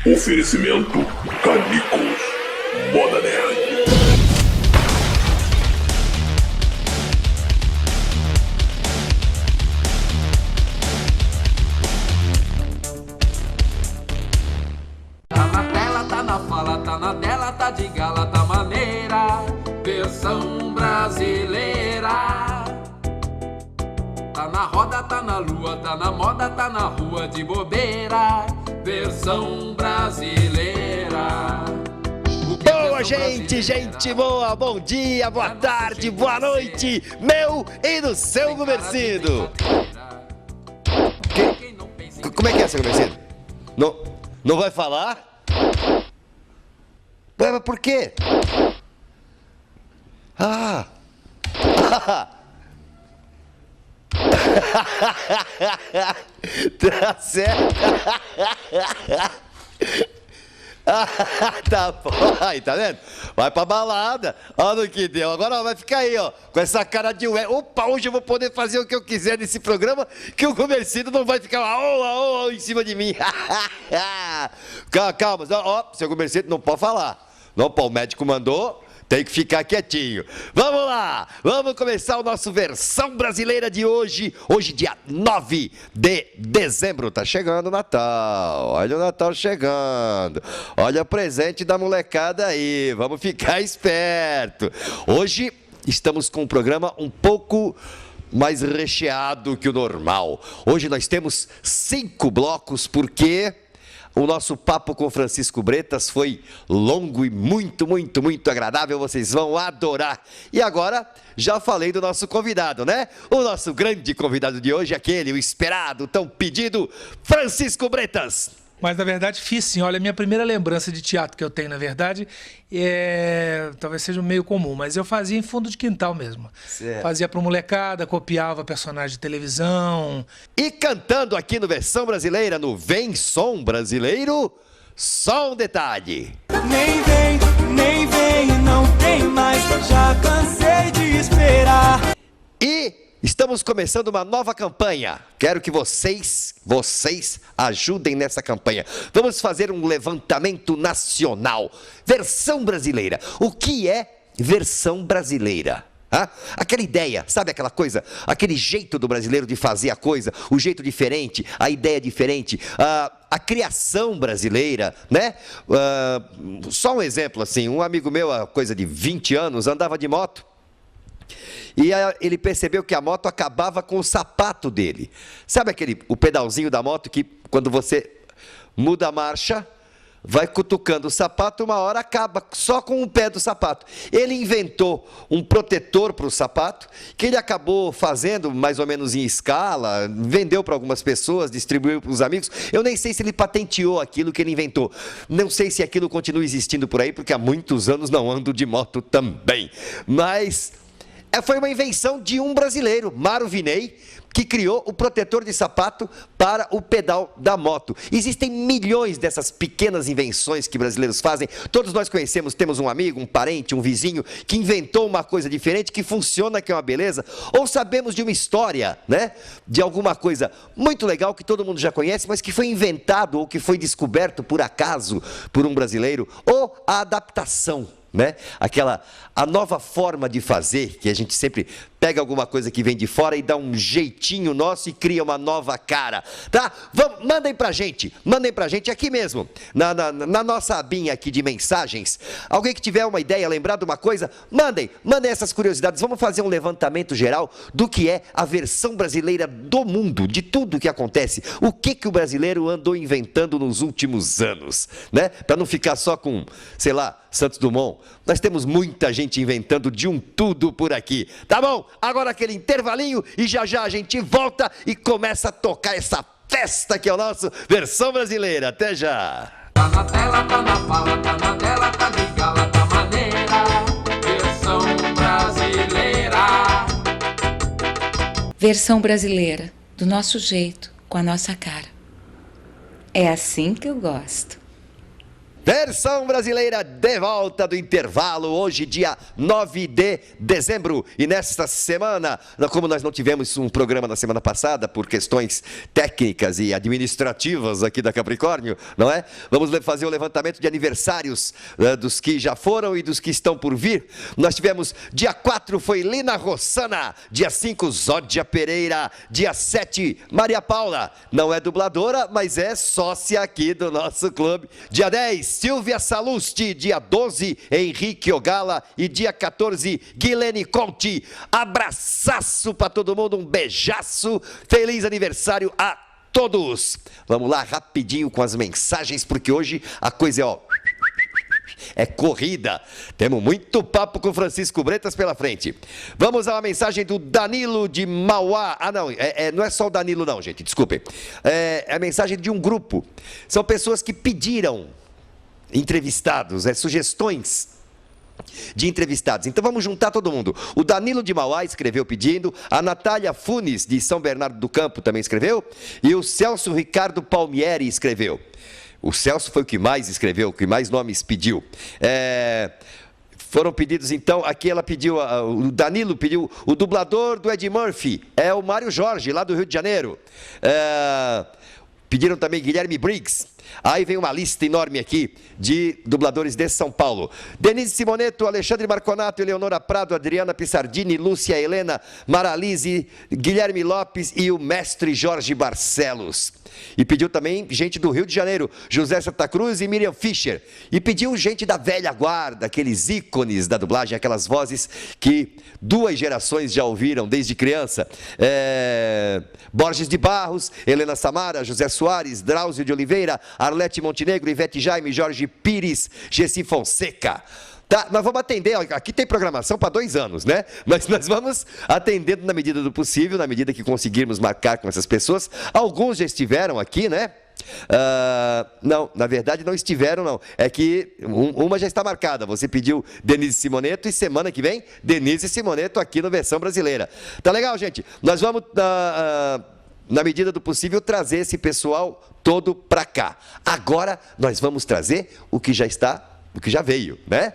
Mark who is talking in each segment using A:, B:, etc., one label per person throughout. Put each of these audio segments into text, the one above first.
A: Oferecimento Canicos Moda Nerd.
B: Tá na tela, tá na fala, tá na tela, tá de gala, tá maneira. Versão brasileira. Tá na roda, tá na lua, tá na moda, tá na rua de bobeira. Versão brasileira.
C: Boa, gente boa, bom dia, boa tarde, boa noite, meu e do seu Gumercindo. Como é que é, seu Gumercindo? Não vai falar? Ué, mas por quê? Ah! Tá certo. Tá bom. Aí, tá vendo? Vai pra balada. Olha o que deu. Agora vai ficar aí, ó, com essa cara de ué. Opa, hoje eu vou poder fazer o que eu quiser nesse programa, que o Gumercindo não vai ficar em cima de mim. Calma, ó, seu Gumercindo não pode falar. Não pode, o médico mandou. Tem que ficar quietinho. Vamos lá! Vamos começar o nosso Versão Brasileira de hoje. Hoje, dia 9 de dezembro. Tá chegando o Natal. Olha o Natal chegando. Olha o presente da molecada aí. Vamos ficar esperto. Hoje estamos com um programa um pouco mais recheado que o normal. Hoje nós temos 5 blocos, porque o nosso papo com Francisco Bretas foi longo e muito agradável, vocês vão adorar. E agora, já falei do nosso convidado, né? O nosso grande convidado de hoje, aquele, o esperado, tão pedido, Francisco Bretas.
D: Mas, na verdade, fiz sim. Olha, a minha primeira lembrança de teatro que eu tenho, na verdade, talvez seja meio comum, mas eu fazia em fundo de quintal mesmo. Certo. Fazia pra molecada, copiava personagem de televisão.
C: E cantando aqui no Versão Brasileira, no Vem Som Brasileiro, só um detalhe.
E: Nem vem, não tem mais, já cansei de esperar.
C: E estamos começando uma nova campanha. Quero que vocês ajudem nessa campanha. Vamos fazer um levantamento nacional. Versão brasileira. O que é versão brasileira? Aquela ideia, sabe aquela coisa? Aquele jeito do brasileiro de fazer a coisa, o jeito diferente, a ideia diferente, a criação brasileira, né? Só um exemplo assim, um amigo meu, há coisa de 20 anos, andava de moto. E ele percebeu que a moto acabava com o sapato dele. Sabe o pedalzinho da moto que quando você muda a marcha, vai cutucando o sapato, uma hora acaba só com o pé do sapato. Ele inventou um protetor para o sapato, que ele acabou fazendo mais ou menos em escala, vendeu para algumas pessoas, distribuiu para os amigos. Eu nem sei se ele patenteou aquilo que ele inventou. Não sei se aquilo continua existindo por aí, porque há muitos anos não ando de moto também. Mas foi uma invenção de um brasileiro, Mário Viney, que criou o protetor de sapato para o pedal da moto. Existem milhões dessas pequenas invenções que brasileiros fazem. Todos nós conhecemos, temos um amigo, um parente, um vizinho que inventou uma coisa diferente, que funciona, que é uma beleza. Ou sabemos de uma história, né? De alguma coisa muito legal que todo mundo já conhece, mas que foi inventado ou que foi descoberto por acaso por um brasileiro. Ou a adaptação, né? A nova forma de fazer, que a gente sempre pega alguma coisa que vem de fora e dá um jeitinho nosso e cria uma nova cara, tá? Mandem pra gente aqui mesmo, na nossa abinha aqui de mensagens. Alguém que tiver uma ideia, lembrar de uma coisa, mandem essas curiosidades. Vamos fazer um levantamento geral do que é a versão brasileira do mundo, de tudo que acontece. O que o brasileiro andou inventando nos últimos anos, né? Para não ficar só com, sei lá, Santos Dumont. Nós temos muita gente inventando de um tudo por aqui, tá bom? Agora aquele intervalinho e já a gente volta e começa a tocar essa festa que é o nosso Versão Brasileira. Até já!
B: Tá na tela, tá na fala, tá na tela, tá de gala, tá maneira. Versão brasileira.
F: Versão brasileira, do nosso jeito, com a nossa cara. É assim que eu gosto.
C: Versão brasileira de volta do intervalo, hoje dia 9 de dezembro. E nesta semana, como nós não tivemos um programa na semana passada, por questões técnicas e administrativas aqui da Capricórnio, não é? Vamos fazer o levantamento de aniversários dos que já foram e dos que estão por vir. Nós tivemos, dia 4 foi Lina Rossana, dia 5 Zódia Pereira, dia 7 Maria Paula, não é dubladora, mas é sócia aqui do nosso clube. Dia 10 Silvia Salusti, dia 12 Henrique Ogala e dia 14 Guilene Conti. Abraçaço para todo mundo, um beijaço, feliz aniversário a todos. Vamos lá rapidinho com as mensagens, porque hoje a coisa é corrida. Temos muito papo com Francisco Bretas pela frente. Vamos a uma mensagem do Danilo de Mauá. Ah, não, não é só o Danilo não, gente, desculpem. É a mensagem de um grupo. São pessoas que pediram entrevistados, sugestões de entrevistados. Então vamos juntar todo mundo. O Danilo de Mauá escreveu pedindo, a Natália Funes de São Bernardo do Campo também escreveu, e o Celso Ricardo Palmieri escreveu. O Celso foi o que mais escreveu, o que mais nomes pediu. Foram pedidos, então, aqui ela pediu, o Danilo pediu, o dublador do Ed Murphy, é o Mário Jorge, lá do Rio de Janeiro. Pediram também Guilherme Briggs. Aí vem uma lista enorme aqui de dubladores de São Paulo. Denise Simoneto, Alexandre Marconato, Eleonora Prado, Adriana Pissardini, Lúcia Helena, Maralise, Guilherme Lopes e o mestre Jorge Barcelos. E pediu também gente do Rio de Janeiro, José Santa Cruz e Miriam Fischer. E pediu gente da velha guarda, aqueles ícones da dublagem, aquelas vozes que 2 gerações já ouviram desde criança. Borges de Barros, Helena Samara, José Soares, Drauzio de Oliveira, Arlete Montenegro, Ivete Jaime, Jorge Pires, Gessi Fonseca. Tá, nós vamos atender, aqui tem programação para 2 anos, né? Mas nós vamos atendendo na medida do possível, na medida que conseguirmos marcar com essas pessoas. Alguns já estiveram aqui, né? Não, na verdade não estiveram, não. É que uma já está marcada. Você pediu Denise Simoneto e semana que vem, Denise Simoneto aqui no Versão Brasileira. Tá legal, gente? Nós vamos... na medida do possível, trazer esse pessoal todo para cá. Agora, nós vamos trazer o que já veio, né?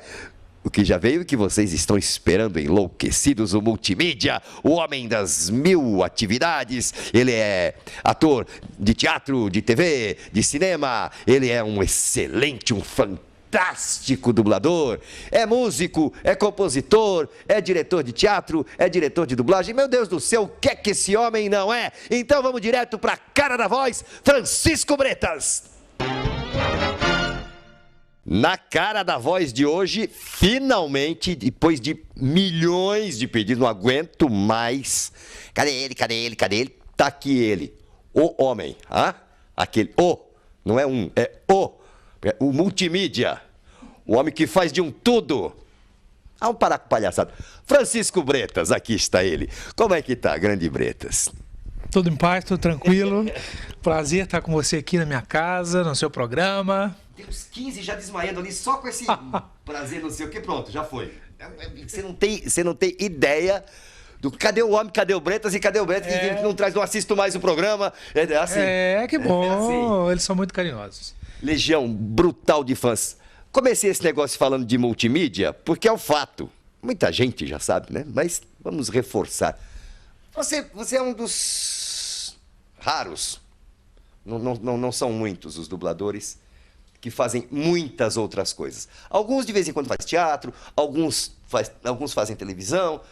C: O que já veio e que vocês estão esperando enlouquecidos, o multimídia, o homem das 1000 atividades. Ele é ator de teatro, de TV, de cinema. Ele é um excelente, um fantástico dublador, é músico, é compositor, é diretor de teatro, é diretor de dublagem. Meu Deus do céu, o que é que esse homem não é? Então vamos direto para a cara da voz, Francisco Bretas. Na cara da voz de hoje, finalmente, depois de milhões de pedidos, não aguento mais. Cadê ele? Cadê ele? Cadê ele? Tá aqui ele, o homem, aquele, não é um, é o multimídia, o homem que faz de um tudo. Vamos parar com palhaçada. Francisco Bretas, aqui está ele. Como é que tá, grande Bretas?
D: Tudo em paz, tudo tranquilo. Prazer estar com você aqui na minha casa, no seu programa.
C: Tem uns 15 já desmaiando ali, só com esse prazer, não sei o que, pronto, já foi. Você não tem ideia do cadê o homem, cadê o Bretas e cadê o Bretas que não traz, não assisto mais o programa. É assim.
D: Que bom,
C: assim.
D: Eles são muito carinhosos.
C: Legião brutal de fãs. Comecei esse negócio falando de multimídia, porque é o fato. Muita gente já sabe, né? Mas vamos reforçar. Você é um dos raros, não são muitos os dubladores que fazem muitas outras coisas. Alguns de vez em quando fazem teatro, alguns fazem televisão.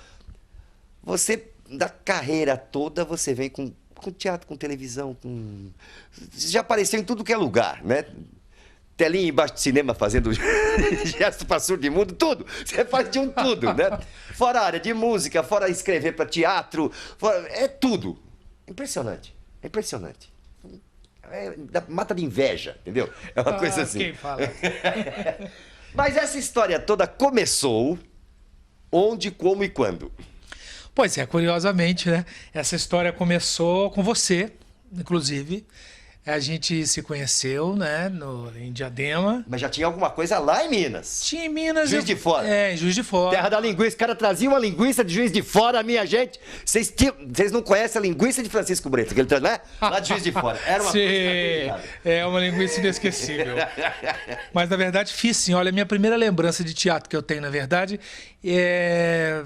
C: Você, da carreira toda, você vem com teatro, com televisão, já apareceu em tudo que é lugar, né? Telinha embaixo de cinema fazendo gesto para surdo imundo, tudo. Você faz de um tudo, né? Fora a área de música, fora escrever para teatro, é tudo. Impressionante, é impressionante. Mata de inveja, entendeu? É uma coisa assim.
D: Quem fala?
C: Mas essa história toda começou onde, como e quando?
D: Pois é, curiosamente, né? Essa história começou com você, inclusive. A gente se conheceu, né, em Diadema.
C: Mas já tinha alguma coisa lá em Minas.
D: Tinha em Minas...
C: Juiz de Fora.
D: É, em Juiz de Fora.
C: Terra da linguiça. O cara trazia uma linguiça de Juiz de Fora, minha gente. Vocês não conhecem a linguiça de Francisco Breto, que ele traz, né? Lá de Juiz de Fora. Era uma coisa caracterizada.
D: É uma linguiça inesquecível. Mas, na verdade, fiz sim. Olha, a minha primeira lembrança de teatro que eu tenho, na verdade,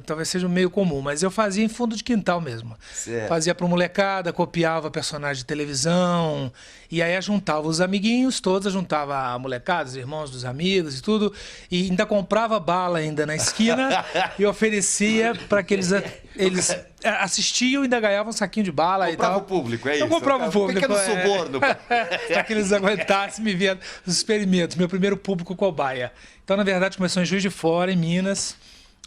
D: talvez seja meio comum, mas eu fazia em fundo de quintal mesmo.
C: Certo.
D: Fazia pra molecada, copiava personagem de televisão, e aí juntava os amiguinhos todos, juntava a molecada, os irmãos dos amigos e tudo, e ainda comprava bala ainda na esquina e oferecia para que eles assistiam e ainda ganhavam um saquinho de bala e tal.
C: Comprava o público, é isso?
D: Eu comprava o público.
C: Pequeno suborno.
D: Para que eles aguentassem me ver os experimentos, meu primeiro público cobaia. Então, na verdade, começou em Juiz de Fora, em Minas,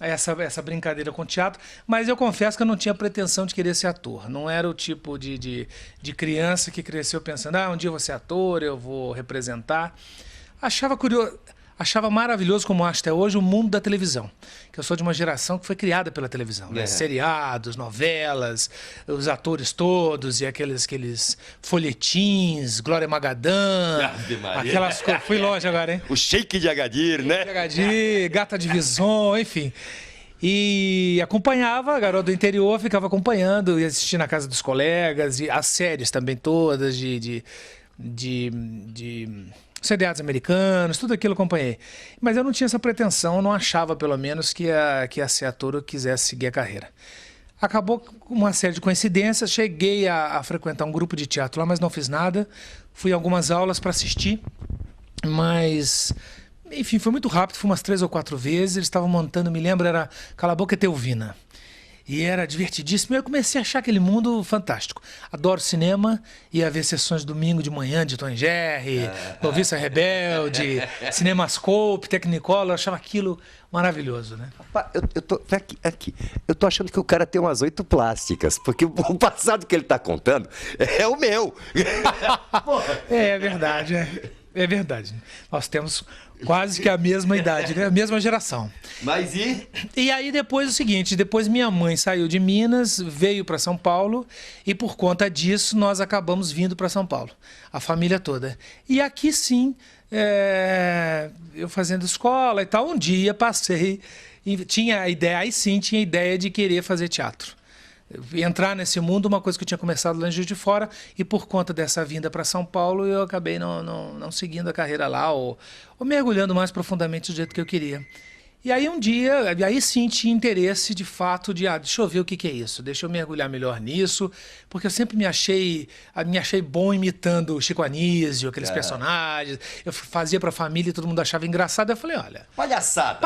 D: essa brincadeira com teatro, mas eu confesso que eu não tinha pretensão de querer ser ator. Não era o tipo de criança que cresceu pensando, um dia eu vou ser ator, eu vou representar. Achava curioso, achava maravilhoso, como acho até hoje, o mundo da televisão. Que eu sou de uma geração que foi criada pela televisão, né? Seriados, novelas, os atores todos e aqueles folhetins, Glória Magadã, aquelas coisas. Fui longe agora, hein?
C: O Sheik de Agadir, né?
D: Agadir, Gata de Vison, enfim. E acompanhava, garoto do interior, ficava acompanhando e assistindo na casa dos colegas, e as séries também todas de seriados americanos, tudo aquilo eu acompanhei. Mas eu não tinha essa pretensão, eu não achava, pelo menos, que ia ser ator ou quisesse seguir a carreira. Acabou com uma série de coincidências, cheguei a frequentar um grupo de teatro lá, mas não fiz nada. Fui a algumas aulas para assistir, mas... Enfim, foi muito rápido, fui umas 3 ou 4 vezes. Eles estavam montando, me lembro, era Cala a Boca Etelvina. E era divertidíssimo. Eu comecei a achar aquele mundo fantástico. Adoro cinema, ia ver sessões domingo de manhã de Tom e Jerry, Noviça Rebelde, Cinemascope, Technicolor. Eu achava aquilo maravilhoso, né?
C: Eu tô aqui. Eu tô achando que o cara tem umas 8 plásticas, porque o passado que ele tá contando é o meu.
D: É verdade, é verdade. Nós temos quase que a mesma idade, né? A mesma geração.
C: Mas e?
D: E aí depois o seguinte, depois minha mãe saiu de Minas, veio para São Paulo e por conta disso nós acabamos vindo para São Paulo, a família toda. E aqui sim, eu fazendo escola e tal, um dia passei, tinha a ideia de querer fazer teatro. Entrar nesse mundo, uma coisa que eu tinha começado lá em Juiz de Fora, e por conta dessa vinda para São Paulo, eu acabei não seguindo a carreira lá, ou mergulhando mais profundamente do jeito que eu queria. E aí um dia, aí sim tinha interesse de fato de, deixa eu ver o que é isso, deixa eu mergulhar melhor nisso, porque eu sempre me achei bom imitando o Chico Anísio, aqueles personagens, eu fazia pra família e todo mundo achava engraçado, eu falei, olha...
C: Palhaçada.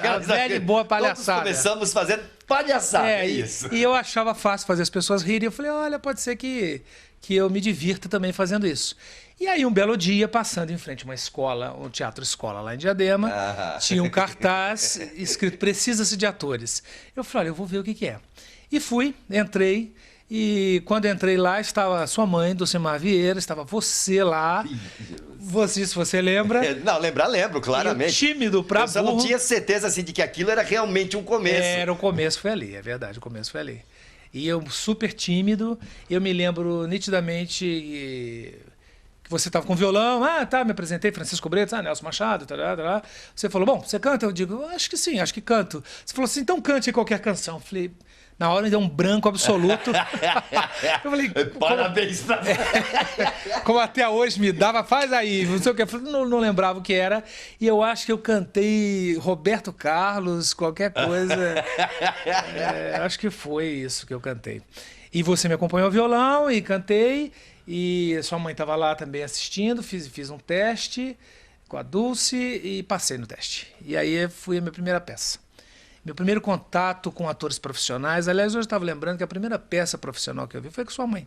D: A velha e boa palhaçada.
C: Todos começamos fazendo palhaçada, isso.
D: E eu achava fácil fazer as pessoas rirem, eu falei, olha, pode ser que eu me divirta também fazendo isso. E aí, um belo dia, passando em frente a uma escola, um teatro-escola lá em Diadema, tinha um cartaz escrito Precisa-se de atores. Eu falei, olha, eu vou ver o que é. E fui, entrei, e quando entrei lá, estava a sua mãe, Dulcimar Vieira, estava você lá. Se você lembra.
C: Não, lembro, claramente.
D: Eu, tímido pra burro.
C: Eu só não tinha certeza assim, de que aquilo era realmente um começo.
D: Era, o começo foi ali, é verdade, o começo foi ali. E eu super tímido, eu me lembro nitidamente que você estava com violão, me apresentei, Francisco Breto, Nelson Machado, Você falou, bom, você canta? Eu digo, acho que sim, acho que canto. Você falou assim, então cante qualquer canção. Eu falei, na hora me deu um branco absoluto. Eu falei,
C: parabéns pra você.
D: Como até hoje me dava, faz aí, não sei o que. Eu falei, não lembrava o que era. E eu acho que eu cantei Roberto Carlos, qualquer coisa. Acho que foi isso que eu cantei. E você me acompanhou ao violão e cantei. E sua mãe estava lá também assistindo, fiz um teste com a Dulce e passei no teste. E aí fui a minha primeira peça. Meu primeiro contato com atores profissionais, aliás, hoje eu estava lembrando que a primeira peça profissional que eu vi foi com sua mãe.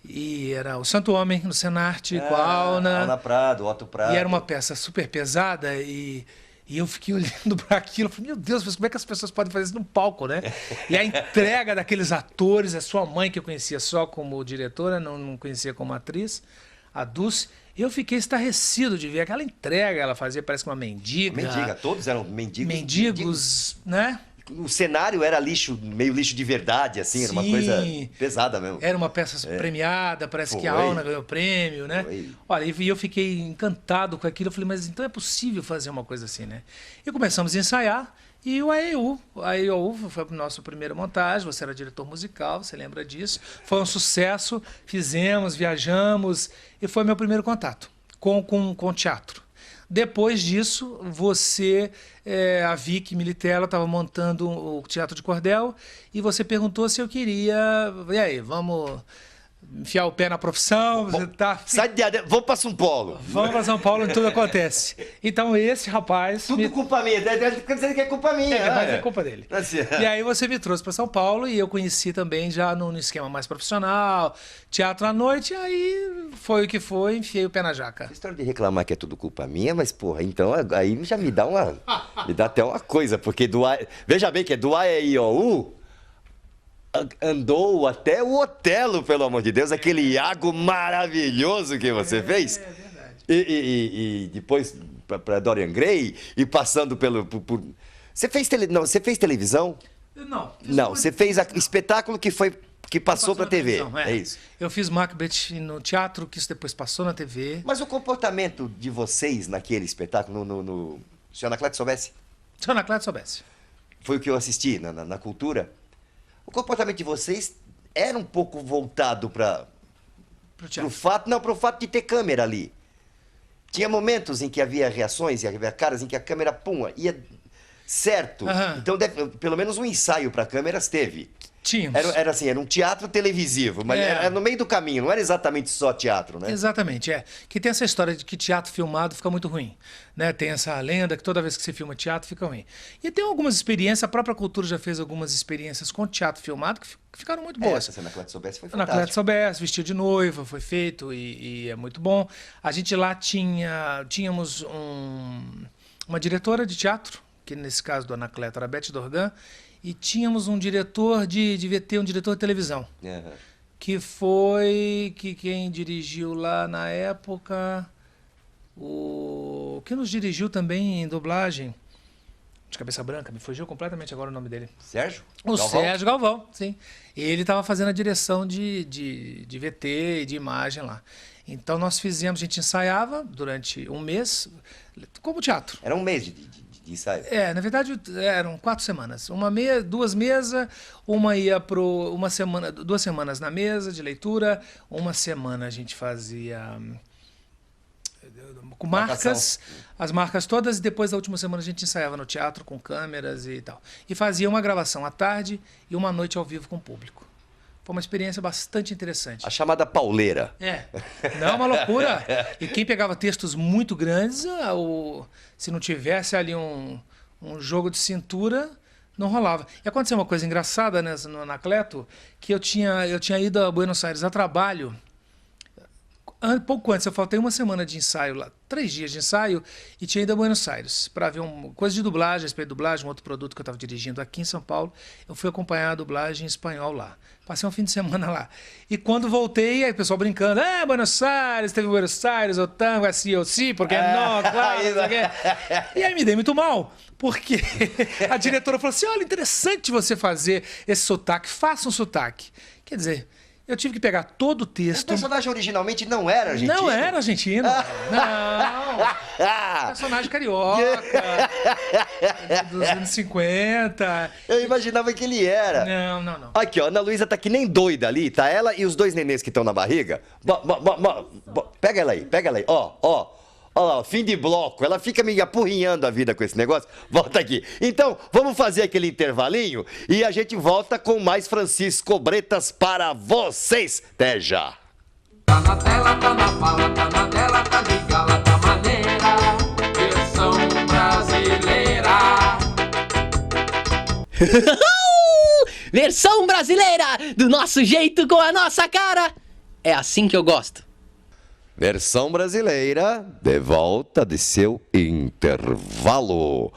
D: E era O Santo Homem, no Senarte, com a Alna.
C: Prado, Otto Prado.
D: E era uma peça super pesada e eu fiquei olhando para aquilo, falei, meu Deus, mas como é que as pessoas podem fazer isso num palco, né? E a entrega daqueles atores, a sua mãe, que eu conhecia só como diretora, não conhecia como atriz, a Dulce, eu fiquei estarrecido de ver aquela entrega, ela fazia, parece que uma mendiga.
C: Mendiga, todos eram mendigos.
D: Mendigos, né?
C: o cenário era lixo, meio lixo de verdade, assim, era uma
D: Sim.
C: coisa pesada mesmo.
D: Era uma peça premiada, parece que a
C: Foi.
D: Auna ganhou prêmio, né?
C: Foi.
D: Olha, e eu fiquei encantado com aquilo. Eu falei, mas então é possível fazer uma coisa assim, né? E começamos a ensaiar. E o AEU foi a nossa primeira montagem. Você era diretor musical, você lembra disso? Foi um sucesso. Fizemos, viajamos. E foi meu primeiro contato com teatro. Depois disso, a Vicky Militello estava montando o Teatro de Cordel e você perguntou se eu queria. E aí, vamos enfiar o pé na profissão? Você tá...
C: Sai de Adel, vamos para São Paulo.
D: Vamos para São Paulo onde tudo acontece. Então, esse rapaz.
C: Tudo culpa minha. Fica dizendo que é culpa minha.
D: Mas é culpa dele.
C: Assim,
D: E aí você me trouxe para São Paulo e eu conheci também já no esquema mais profissional, teatro à noite, e aí foi o que foi, enfiei o pé na jaca.
C: A história de reclamar que é tudo culpa minha, mas, porra, então aí já me dá me dá até uma coisa, porque veja bem que é do AEIOU andou até o Otelo, pelo amor de Deus, aquele Iago maravilhoso que você fez.
D: É verdade.
C: E depois para Dorian Gray e passando por... Você fez televisão?
D: Não.
C: Não, você fez espetáculo que passou para
D: na
C: TV.
D: televisão,
C: É isso.
D: Eu fiz Macbeth no teatro, que isso depois passou na TV.
C: Mas o comportamento de vocês naquele espetáculo, se a Anacleto soubesse,
D: Se a Anacleto soubesse.
C: foi o que eu assisti na cultura, o comportamento de vocês era um pouco voltado para
D: Pro
C: o
D: teatro.
C: fato de ter câmera ali. Tinha momentos em que havia reações e havia caras em que a câmera, ia certo.
D: Aham.
C: Então, pelo menos um ensaio para câmeras teve.
D: Tínhamos.
C: Era assim, era um teatro televisivo, mas era no meio do caminho, não era exatamente só teatro, né?
D: Exatamente, Que tem essa história de que teatro filmado fica muito ruim, né? Tem essa lenda que toda vez que você filma teatro fica ruim. E tem algumas experiências, a própria cultura já fez algumas experiências com teatro filmado que ficaram muito boas.
C: Essa, se a Anacleto soubesse, foi
D: A Anacleto
C: fantástico.
D: soubesse, Vestido de Noiva, foi feito e é muito bom. A gente lá tínhamos uma diretora de teatro, que nesse caso do Anacleto era a Beth Dorgan, e tínhamos um diretor devia ter um diretor de televisão,
C: Aham.
D: que quem dirigiu lá na época, que nos dirigiu também em dublagem, de cabeça branca, me fugiu completamente agora o nome dele.
C: Sérgio?
D: O
C: Galvão?
D: Sérgio Galvão, sim. Ele estava fazendo a direção de VT e de imagem lá. Então nós fizemos, a gente ensaiava durante um mês, como teatro.
C: Era um mês de ensaio.
D: Na verdade eram 4 semanas. 2 mesas, semana, 2 semanas na mesa de leitura, uma semana a gente fazia com marcas, as marcas todas, e depois da última semana a gente ensaiava no teatro com câmeras e tal. E fazia uma gravação à tarde e uma noite ao vivo com o público. Foi uma experiência bastante interessante.
C: A chamada pauleira.
D: Não, uma loucura. E quem pegava textos muito grandes, se não tivesse ali um jogo de cintura, não rolava. E aconteceu uma coisa engraçada no Anacleto, que eu tinha ido a Buenos Aires a trabalho. Pouco antes, eu faltei uma semana de ensaio lá, 3 dias de ensaio, e tinha ido a Buenos Aires para ver coisa de dublagem, respeito de dublagem, um outro produto que eu estava dirigindo aqui em São Paulo. Eu fui acompanhar a dublagem em espanhol lá. Passei um fim de semana lá. E quando voltei, aí o pessoal brincando, Buenos Aires, teve Buenos Aires, o tango, assim, eu sim, porque não, claro, não sei o quê. E aí me dei muito mal, porque a diretora falou assim, olha, interessante você fazer esse sotaque, faça um sotaque. Quer dizer, eu tive que pegar todo o
C: O
D: texto.
C: personagem originalmente não era argentino?
D: Não era argentino. Não. Personagem carioca. Dos anos 50.
C: Eu imaginava que ele era.
D: Não.
C: Aqui, ó, a Ana Luísa tá que nem doida ali, tá ela e os 2 nenês que estão na barriga. Pega ela aí. Ó lá, fim de bloco. Ela fica me apurrinhando a vida com esse negócio. Volta aqui. Então, vamos fazer aquele intervalinho e a gente volta com mais Francisco Bretas para vocês. Até já.
B: Tá na tela, tá na fala, tá na tela, tá de gala, tá maneira, versão brasileira.
G: Versão brasileira, do nosso jeito, com a nossa cara. É assim que eu gosto.
C: Versão brasileira, de volta de seu intervalo.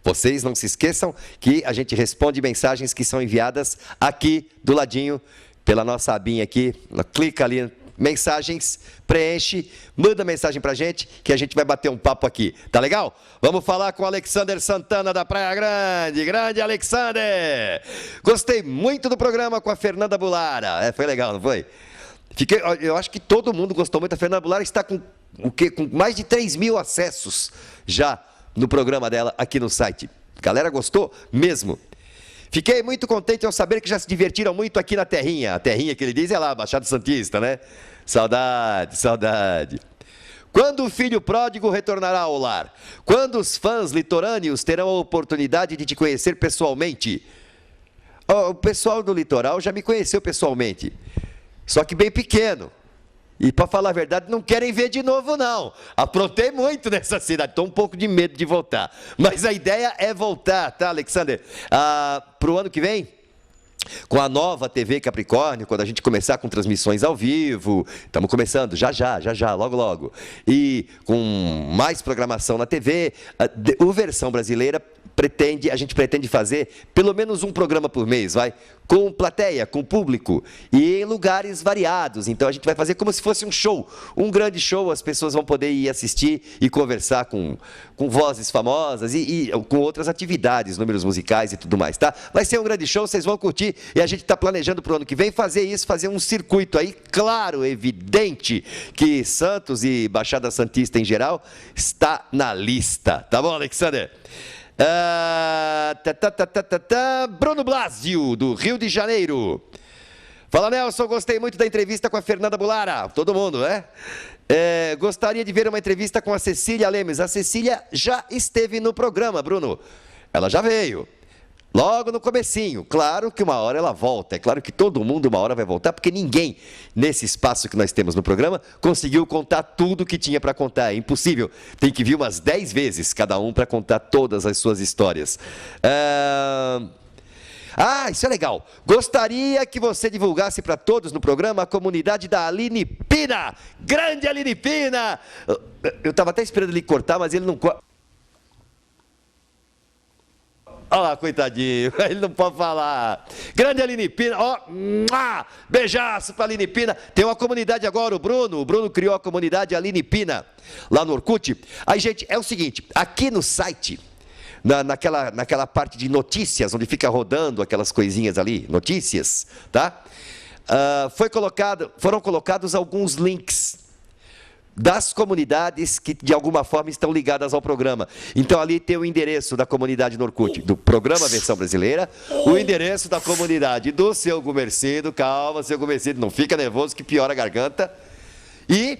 C: Vocês não se esqueçam que a gente responde mensagens que são enviadas aqui do ladinho, pela nossa abinha aqui. Clica ali mensagens, preenche, manda mensagem pra gente, que a gente vai bater um papo aqui, tá legal? Vamos falar com o Alexander Santana da Praia Grande. Grande Alexander! Gostei muito do programa com a Fernanda Bulara. Foi legal, não foi? Eu acho que todo mundo gostou muito. A Fernanda Bulara está com o quê? Com mais de 3.000 acessos já no programa dela aqui no site. Galera, gostou mesmo. Fiquei muito contente ao saber que já se divertiram muito aqui na terrinha. A terrinha que ele diz é lá, Baixada Santista, né? Saudade, saudade. Quando o filho pródigo retornará ao lar? Quando os fãs litorâneos terão a oportunidade de te conhecer pessoalmente? O pessoal do litoral já me conheceu pessoalmente, só que bem pequeno. E, para falar a verdade, não querem ver de novo, não. Aprontei muito nessa cidade, estou um pouco de medo de voltar. Mas a ideia é voltar, tá, Alexander? Para o ano que vem, com a nova TV Capricórnio, quando a gente começar com transmissões ao vivo, estamos começando, já, logo, logo. E com mais programação na TV, o Versão Brasileira a gente pretende fazer pelo menos um programa por mês, com plateia, com público e em lugares variados. Então a gente vai fazer como se fosse um show, um grande show. As pessoas vão poder ir assistir e conversar com vozes famosas e com outras atividades, números musicais e tudo mais, tá? Vai ser um grande show, vocês vão curtir e a gente está planejando para o ano que vem fazer isso, fazer um circuito aí, claro, evidente que Santos e Baixada Santista em geral está na lista, tá bom, Alexander? Bruno Blasio, do Rio de Janeiro. Fala, Nelson, gostei muito da entrevista com a Fernanda Bulara. Todo mundo, né? Gostaria de ver uma entrevista com a Cecília Lemes. A Cecília já esteve no programa, Bruno. Ela já veio. Logo no comecinho. Claro que uma hora ela volta. É claro que todo mundo uma hora vai voltar, porque ninguém, nesse espaço que nós temos no programa, conseguiu contar tudo que tinha para contar. É impossível. Tem que vir umas 10 vezes cada um para contar todas as suas histórias. Isso é legal. Gostaria que você divulgasse para todos no programa a comunidade da Aline Pina. Grande Aline Pina! Eu estava até esperando ele cortar, mas ele não corta. Olha lá, coitadinho, ele não pode falar. Grande Aline Pina, beijaço para Aline Pina. Tem uma comunidade agora, o Bruno criou a comunidade Aline Pina, lá no Orkut. Aí, gente, é o seguinte, aqui no site, naquela parte de notícias, onde fica rodando aquelas coisinhas ali, notícias, tá? Foram colocados alguns links das comunidades que de alguma forma estão ligadas ao programa. Então ali tem o endereço da comunidade no Orkut, do programa Versão Brasileira, o endereço da comunidade do seu Gumercindo. Calma, seu Gumercindo, não fica nervoso que piora a garganta. E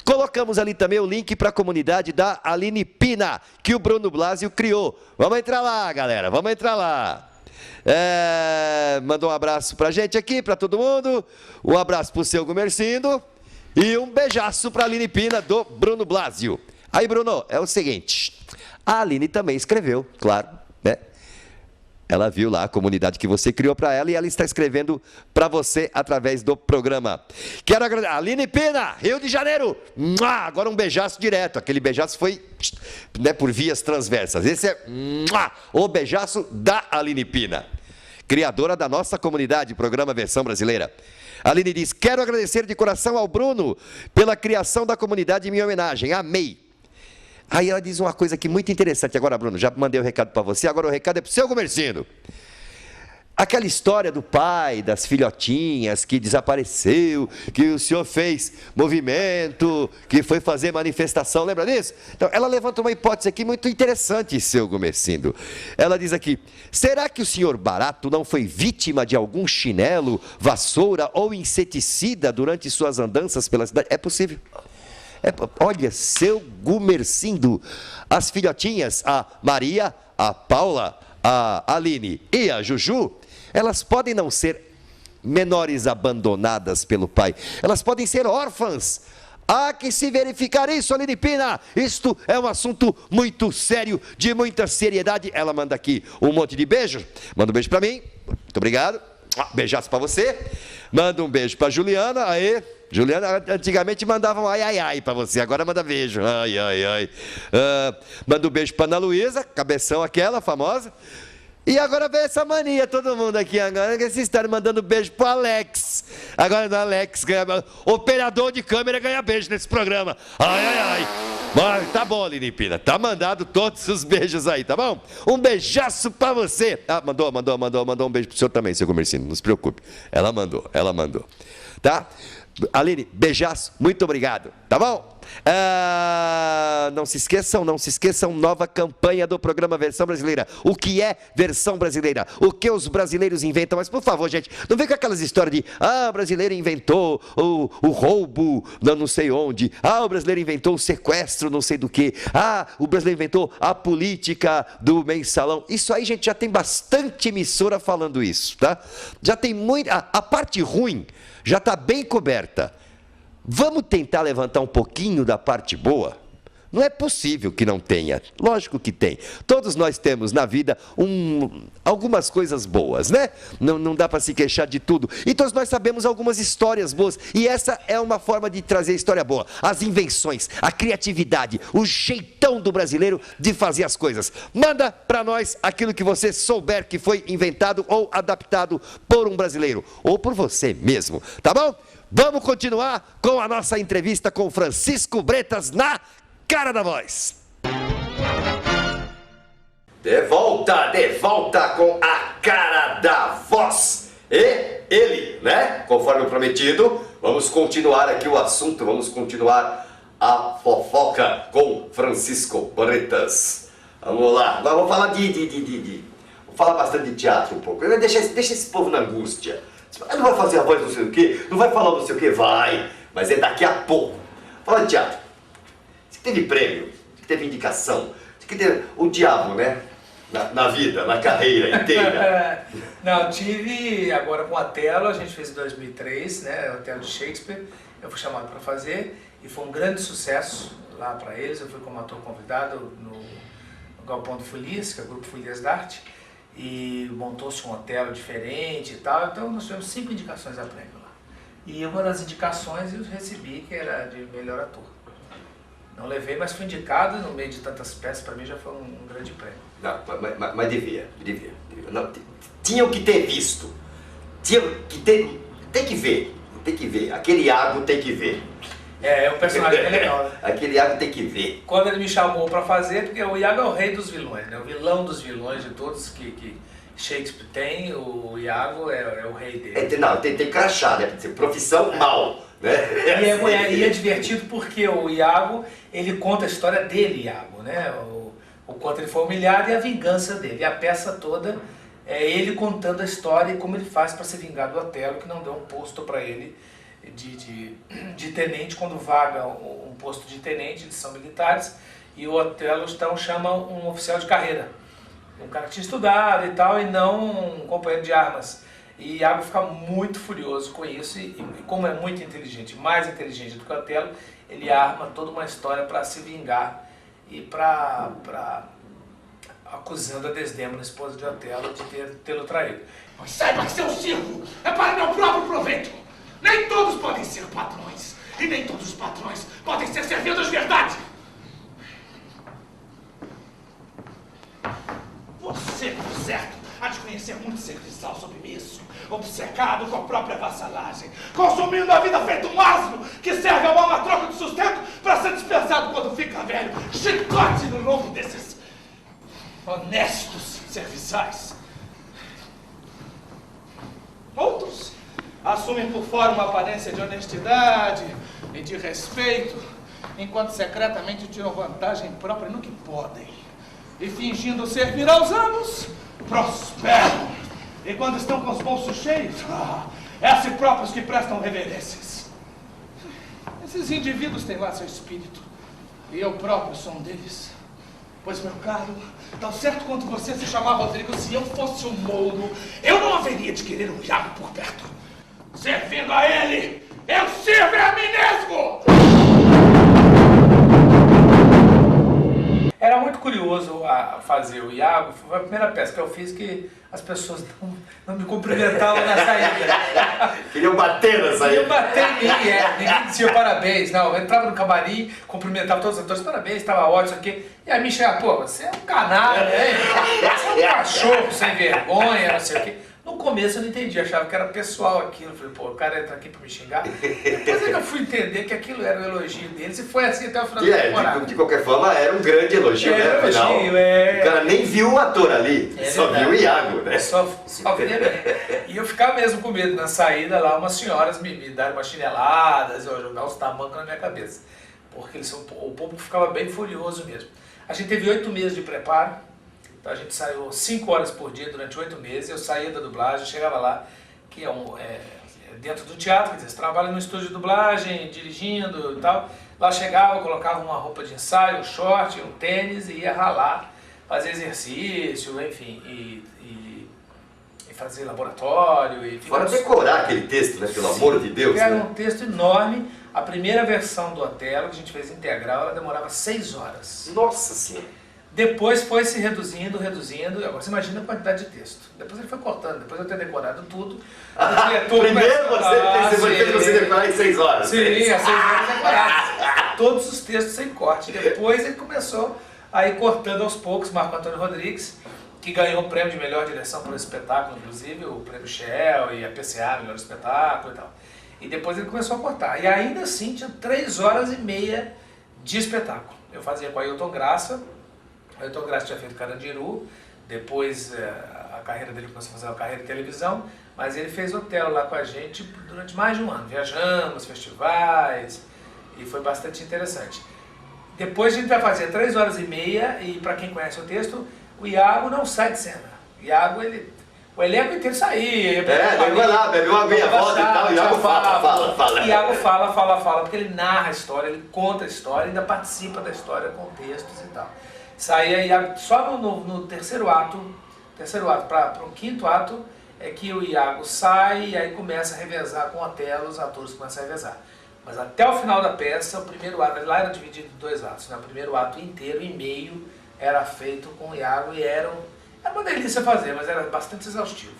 C: colocamos ali também o link para a comunidade da Aline Pina, que o Bruno Blasio criou. Vamos entrar lá, galera, vamos entrar lá. Mandou um abraço para a gente aqui, para todo mundo. Um abraço para o seu Gumercindo. E um beijaço para a Aline Pina, do Bruno Blasio. Aí, Bruno, é o seguinte, a Aline também escreveu, claro, né? Ela viu lá a comunidade que você criou para ela e ela está escrevendo para você através do programa. Quero agradecer. Aline Pina, Rio de Janeiro. Agora um beijaço direto. Aquele beijaço foi, né, por vias transversas. Esse é o beijaço da Aline Pina, criadora da nossa comunidade, programa Versão Brasileira. A Aline diz, quero agradecer de coração ao Bruno pela criação da comunidade em minha homenagem, amei. Aí ela diz uma coisa aqui muito interessante. Agora, Bruno, já mandei o recado para você, agora o recado é para o seu Gumercindo. Aquela história do pai, das filhotinhas que desapareceu, que o senhor fez movimento, que foi fazer manifestação, lembra disso? Então, ela levanta uma hipótese aqui muito interessante, seu Gumercindo. Ela diz aqui, será que o senhor Barato não foi vítima de algum chinelo, vassoura ou inseticida durante suas andanças pela cidade? É possível. Olha, seu Gumercindo, as filhotinhas, a Maria, a Paula, a Aline e a Juju, elas podem não ser menores abandonadas pelo pai, elas podem ser órfãs. Há que se verificar isso, Aline Pina. Isto é um assunto muito sério, de muita seriedade. Ela manda aqui um monte de beijo. Manda um beijo para mim. Muito obrigado. Beijaço para você. Manda um beijo para Juliana. Aê. Juliana, antigamente mandava um ai, ai, ai para você, agora manda beijo, ai, ai, ai. Manda um beijo para Ana Luísa, cabeção aquela, famosa. E agora vem essa mania, todo mundo aqui agora, que vocês estão mandando beijo pro Alex. Agora o Alex ganha, operador de câmera ganha beijo nesse programa. Ai, ai, ai. Mas tá bom, Aline Pina, tá mandado todos os beijos aí, tá bom? Um beijaço pra você. Ah, mandou um beijo pro senhor também, seu Comercino, não se preocupe. Ela mandou, tá? Aline, beijaço, muito obrigado, tá bom? Não se esqueçam, nova campanha do programa Versão Brasileira. O que é Versão Brasileira? O que os brasileiros inventam? Mas, por favor, gente, não vem com aquelas histórias de o brasileiro inventou o roubo não sei onde, o brasileiro inventou o sequestro não sei do que, o brasileiro inventou a política do mensalão. Isso aí, gente, já tem bastante emissora falando isso, tá? Já tem muita... A parte ruim já está bem coberta. Vamos tentar levantar um pouquinho da parte boa? Não é possível que não tenha. Lógico que tem. Todos nós temos na vida algumas coisas boas, né? Não dá para se queixar de tudo. E todos nós sabemos algumas histórias boas. E essa é uma forma de trazer história boa. As invenções, a criatividade, o jeitão do brasileiro de fazer as coisas. Manda para nós aquilo que você souber que foi inventado ou adaptado por um brasileiro. Ou por você mesmo, tá bom? Vamos continuar com a nossa entrevista com Francisco Bretas na Cara da Voz. De volta com a Cara da Voz. E ele, né? Conforme prometido, vamos continuar aqui o assunto, vamos continuar a fofoca com Francisco Bretas. Vamos lá, agora vamos falar vou falar bastante de teatro um pouco. Deixa esse povo na angústia. Não vai fazer a voz não sei o quê, não vai falar não sei o quê, vai. Mas é daqui a pouco. Fala de teatro. Você teve prêmio, você teve indicação, você teve o diabo, né? Na vida, na carreira inteira.
D: Não, tive agora com o Otelo, a gente fez em 2003, né? O Otelo de Shakespeare. Eu fui chamado para fazer e foi um grande sucesso lá para eles. Eu fui como ator convidado no Galpão do Folias, que é o Grupo Folias da Arte. E montou-se um Otelo diferente e tal, então nós tivemos 5 indicações a prêmio lá. E uma das indicações eu recebi, que era de melhor ator. Não levei, mas fui indicado no meio de tantas peças, para mim já foi um grande prêmio. Não,
C: mas devia. Não, tinham que ter visto. Tem que ver. Aquele Iago tem que ver.
D: O personagem é legal, né?
C: Aquele Iago tem que ver.
D: Quando ele me chamou para fazer, porque o Iago é o rei dos vilões, né? O vilão dos vilões de todos que Shakespeare tem, o Iago é o rei dele.
C: Tem crachá, né? Profissão mal, né?
D: E é divertido porque o Iago, ele conta a história dele, Iago, né? O quanto ele foi humilhado e a vingança dele. E a peça toda é ele contando a história e como ele faz para se vingar do Otelo, que não deu um posto para ele de tenente, quando vaga um posto de tenente, eles são militares, e o Otelo então chama um oficial de carreira, um cara que tinha estudado e tal, e não um companheiro de armas. E Iago fica muito furioso com isso, e como é muito inteligente, mais inteligente do que o Otelo, ele arma toda uma história para se vingar e acusando a Desdémona, esposa de Otelo, de tê-lo traído.
H: Mas saiba que seu circo é para meu próprio proveito. Nem todos podem ser patrões, e nem todos os patrões podem ser servidos de verdade. Você, por certo, há de conhecer muito serviçal submisso, obcecado com a própria vassalagem, consumindo a vida feito um asno que serve a uma troca de sustento para ser dispensado quando fica velho. Chicote no lombo desses honestos serviçais. Outros assumem por fora uma aparência de honestidade e de respeito, enquanto secretamente tiram vantagem própria no que podem. E fingindo servir aos anos, prosperam. E quando estão com os bolsos cheios, é a si próprios que prestam reverências. Esses indivíduos têm lá seu espírito, e eu próprio sou um deles. Pois, meu caro, tão certo quanto você se chamar Rodrigo, se eu fosse um mouro, eu não haveria de querer um Iago por perto. Servindo a ele, eu sirvo a mim mesmo!
D: Era muito curioso a fazer o Iago. Foi a primeira peça que eu fiz que as pessoas não me cumprimentavam na saída.
C: Queriam bater na saída.
D: Queriam bater em mim, ninguém dizia parabéns. Não, eu entrava no camarim, cumprimentava todos os atores, parabéns, estava ótimo, isso aqui. E aí me chegava, pô, você é um canalha, né? Você é um cachorro sem vergonha, não sei o quê. No começo eu não entendi, achava que era pessoal aquilo. Eu falei, pô, o cara entra aqui pra me xingar. Depois é que eu fui entender que aquilo era um elogio deles e foi assim até o final da temporada.
C: De qualquer forma, era um grande elogio, né? Afinal, o cara nem viu o ator ali, só viu o Iago, né? Só
D: via bem. E eu ficava mesmo com medo. Na saída lá, umas senhoras me deram umas chineladas, eu jogar os tamancos na minha cabeça. Porque o público ficava bem furioso mesmo. A gente teve 8 meses de preparo. Então a gente saiu 5 horas por dia durante 8 meses, eu saía da dublagem, chegava lá, que é dentro do teatro, quer dizer, você trabalha no estúdio de dublagem, dirigindo e tal. Lá chegava, colocava uma roupa de ensaio, um short, um tênis e ia ralar, fazer exercício, enfim, e fazer laboratório. E
C: fora decorar aquele texto, né, pelo amor de Deus.
D: Era
C: né?
D: um texto enorme. A primeira versão do Otelo, que a gente fez integral, ela demorava 6 horas.
C: Nossa Senhora!
D: Depois foi se reduzindo, agora você imagina a quantidade de texto. Depois ele foi cortando, depois eu ter decorado tudo.
C: Primeiro você decorar em 6 horas.
D: Sim, as 6 horas decoradas. Todos os textos sem corte. Depois ele começou a ir cortando aos poucos, Marco Antônio Rodrigues, que ganhou o prêmio de melhor direção por esse espetáculo, inclusive, o prêmio Shell e a PCA, melhor espetáculo e tal. E depois ele começou a cortar. E ainda assim tinha 3 horas e meia de espetáculo. Eu fazia com a Ailton Graça. O Ailton Graça tinha feito Carandiru, depois a carreira dele começou a fazer uma carreira de televisão, mas ele fez Otelo lá com a gente durante mais de um ano. Viajamos, festivais, e foi bastante interessante. Depois a gente vai fazer 3 horas e meia, e para quem conhece o texto, o Iago não sai de cena. O Iago, o elenco inteiro saía.
C: Ele vai lá, bebe uma meia volta e tal, o Iago fala.
D: Iago fala, porque ele narra a história, ele conta a história, ainda participa da história com textos e tal. Saía Iago, só no terceiro ato para o 5º ato, é que o Iago sai e aí começa a revezar com o Otelo, os atores começam a revezar. Mas até o final da peça, o primeiro ato, lá era dividido em 2 atos, né? O primeiro ato inteiro e meio era feito com o Iago e era uma delícia fazer, mas era bastante exaustivo.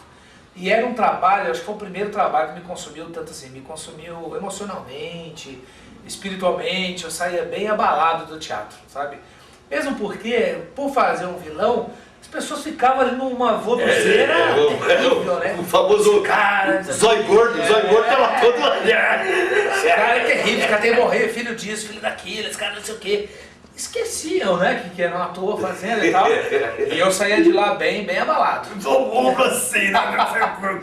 D: E era um trabalho, acho que foi o primeiro trabalho que me consumiu tanto assim, me consumiu emocionalmente, espiritualmente, eu saía bem abalado do teatro, sabe? Mesmo porque, por fazer um vilão, as pessoas ficavam ali numa vodoseira terrível, né?
C: O famoso
D: cara,
C: zóio gordo tava todo lá.
D: Esse cara é terrível, esse cara tem que morrer, filho disso, filho daquilo, esse cara não sei o quê. Esqueciam, né, que era um ator fazendo e tal. E eu saía de lá bem abalado.
C: Como assim, né?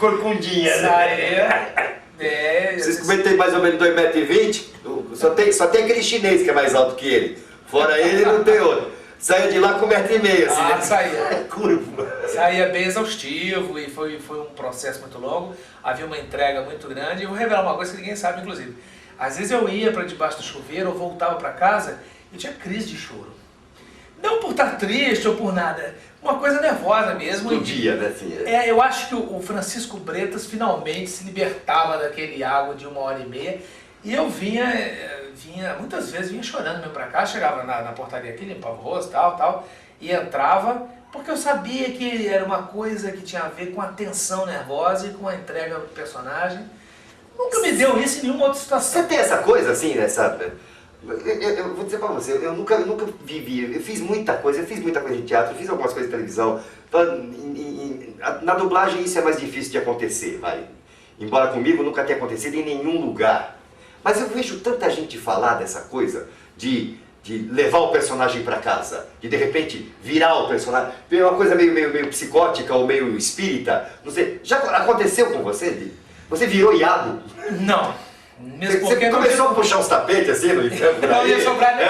C: Corcundinha, né?
D: Saía...
C: Vocês comentem mais ou menos 2,20 m, só tem aquele chinês que é mais alto que ele. Fora ele, não tem outro. Saia de lá com 1,5 m, assim, né?
D: Saía.
C: Curva.
D: Saía bem exaustivo e foi um processo muito longo. Havia uma entrega muito grande. E eu vou revelar uma coisa que ninguém sabe, inclusive. Às vezes eu ia para debaixo do chuveiro ou voltava para casa e tinha crise de choro. Não por estar triste ou por nada. Uma coisa nervosa mesmo.
C: Explodia, né? Assim,
D: eu acho que o Francisco Bretas finalmente se libertava daquele Iago de 1h30. E eu muitas vezes vinha chorando mesmo pra cá, chegava na portaria aqui, limpava o rosto, tal, e entrava, porque eu sabia que era uma coisa que tinha a ver com a tensão nervosa e com a entrega do personagem. Nunca me deu isso em nenhuma outra situação.
C: Você tem essa coisa assim, né, sabe? Eu vou dizer pra você, eu nunca vivi, eu fiz muita coisa de teatro, fiz algumas coisas de televisão. Na dublagem isso é mais difícil de acontecer, vai. Embora comigo nunca tenha acontecido em nenhum lugar. Mas eu vejo tanta gente falar dessa coisa de levar o personagem para casa, de repente virar o personagem, é uma coisa meio psicótica ou meio espírita, não sei. Já aconteceu com você? Você virou Iago?
D: Não. Mesmo
C: você começou a puxar uns tapetes assim no entanto?
D: Não ia sobrar nem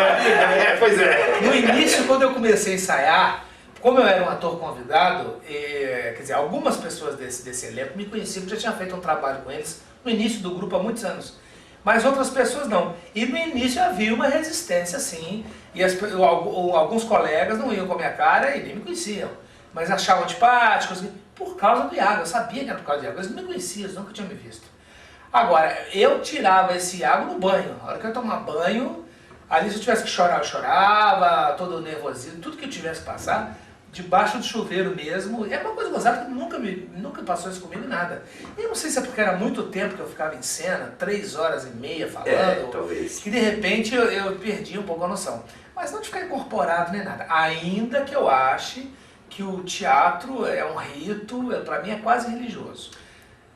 C: pois é.
D: No início, quando eu comecei a ensaiar, como eu era um ator convidado, quer dizer, algumas pessoas desse elenco me conheciam, porque eu já tinha feito um trabalho com eles no início do grupo há muitos anos. Mas outras pessoas não. E no início havia uma resistência, sim. E alguns colegas não iam com a minha cara e nem me conheciam. Mas achavam antipáticos por causa do Iago. Eu sabia que era por causa do Iago. Eles não me conheciam, eles nunca tinham me visto. Agora, eu tirava esse Iago no banho. Na hora que eu ia tomar banho, Ali se eu tivesse que chorar, eu chorava, todo nervosismo, tudo que eu tivesse que passar, debaixo do chuveiro mesmo. É uma coisa gozada que nunca passou isso comigo, nada. E eu não sei se é porque era muito tempo que eu ficava em cena, 3 horas e meia falando,
C: talvez.
D: que de repente eu perdi um pouco a noção. Mas não de ficar incorporado nem nada. Ainda que eu ache que o teatro é um rito, para mim é quase religioso.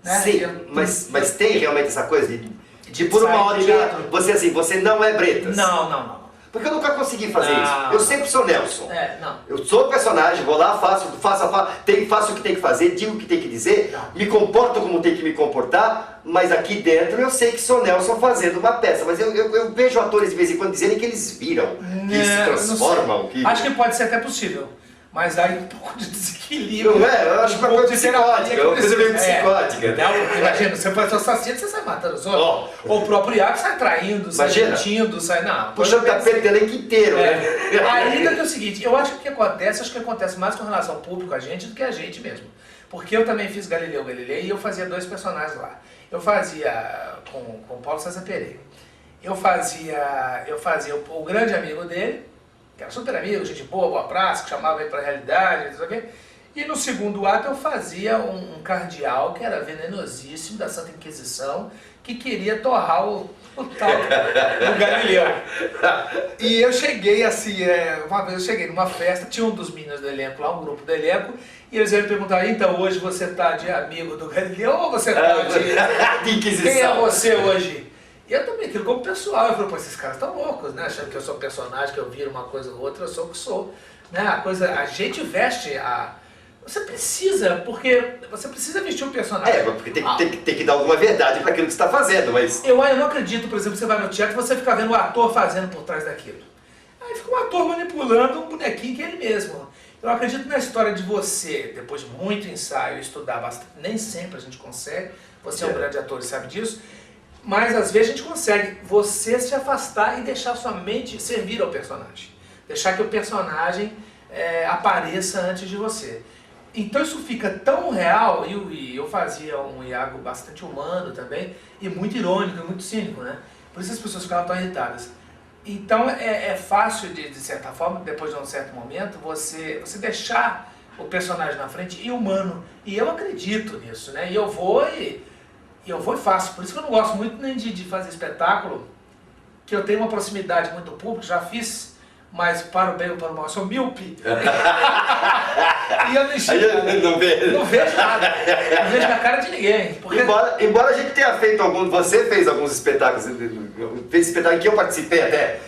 D: Né?
C: Sim, mas tem realmente essa coisa de por uma hora e meia, você não é Bretas.
D: Não.
C: Porque eu nunca consegui fazer isso. Eu sempre sou Nelson.
D: Não.
C: Eu sou o personagem, vou lá, faço o que tem que fazer, digo o que tem que dizer, me comporto como tem que me comportar, mas aqui dentro eu sei que sou Nelson fazendo uma peça. Mas eu vejo atores de vez em quando dizerem que eles viram, que se transformam.
D: Acho que pode ser até possível. Mas aí um pouco de desequilíbrio.
C: Não é? Eu acho uma coisa psicótica, é uma coisa meio psicótica.
D: Não, imagina, você pode ser assassino, você sai matando os outros. Ou o próprio Iago sai traindo, sai mentindo, sai... Não.
C: Puxa o tapete do elenco inteiro, né?
D: Ainda que é o seguinte, eu acho que acontece mais com relação ao público, a gente, do que a gente mesmo. Porque eu também fiz Galileu Galilei e eu fazia 2 personagens lá. Eu fazia com o Paulo César Pereira. Eu fazia o grande amigo dele, que era super amigo, gente boa praça, que chamava ele pra realidade, não sei o quê. E no segundo ato eu fazia um cardeal que era venenosíssimo, da Santa Inquisição, que queria torrar o tal do Galileu. E eu cheguei assim, uma vez eu cheguei numa festa, tinha um dos meninos do elenco lá, um grupo do elenco, e eles iam perguntar, então hoje você tá de amigo do Galileu ou você tá de
C: Inquisição?
D: Quem é você hoje? E eu também, aquilo como pessoal, eu falei, pô, esses caras estão loucos, né? Achando que eu sou personagem, que eu viro uma coisa ou outra, eu sou o que sou. Né? A gente veste Você precisa vestir um personagem.
C: Porque tem que dar alguma verdade para aquilo que você está fazendo, mas...
D: Eu não acredito, por exemplo, você vai no teatro e você fica vendo o ator fazendo por trás daquilo. Aí fica um ator manipulando um bonequinho que é ele mesmo. Eu acredito na história de você, depois de muito ensaio, estudar bastante, nem sempre a gente consegue, você é um grande ator e sabe disso, mas às vezes a gente consegue você se afastar e deixar sua mente servir ao personagem. Deixar que o personagem apareça antes de você. Então isso fica tão real, e eu fazia um Iago bastante humano também, e muito irônico, e muito cínico, né? Por isso as pessoas ficavam tão irritadas. Então é fácil, de certa forma, depois de um certo momento, você deixar o personagem na frente e humano. E eu acredito nisso, né? E eu vou e faço. Por isso que eu não gosto muito nem de fazer espetáculo, que eu tenho uma proximidade muito do público, já fiz, mas para o bem ou para o mal, eu sou míope. E eu não vejo nada. Não vejo na cara de ninguém. Porque...
C: Embora a gente tenha feito você fez alguns espetáculos, fez espetáculo que eu participei até,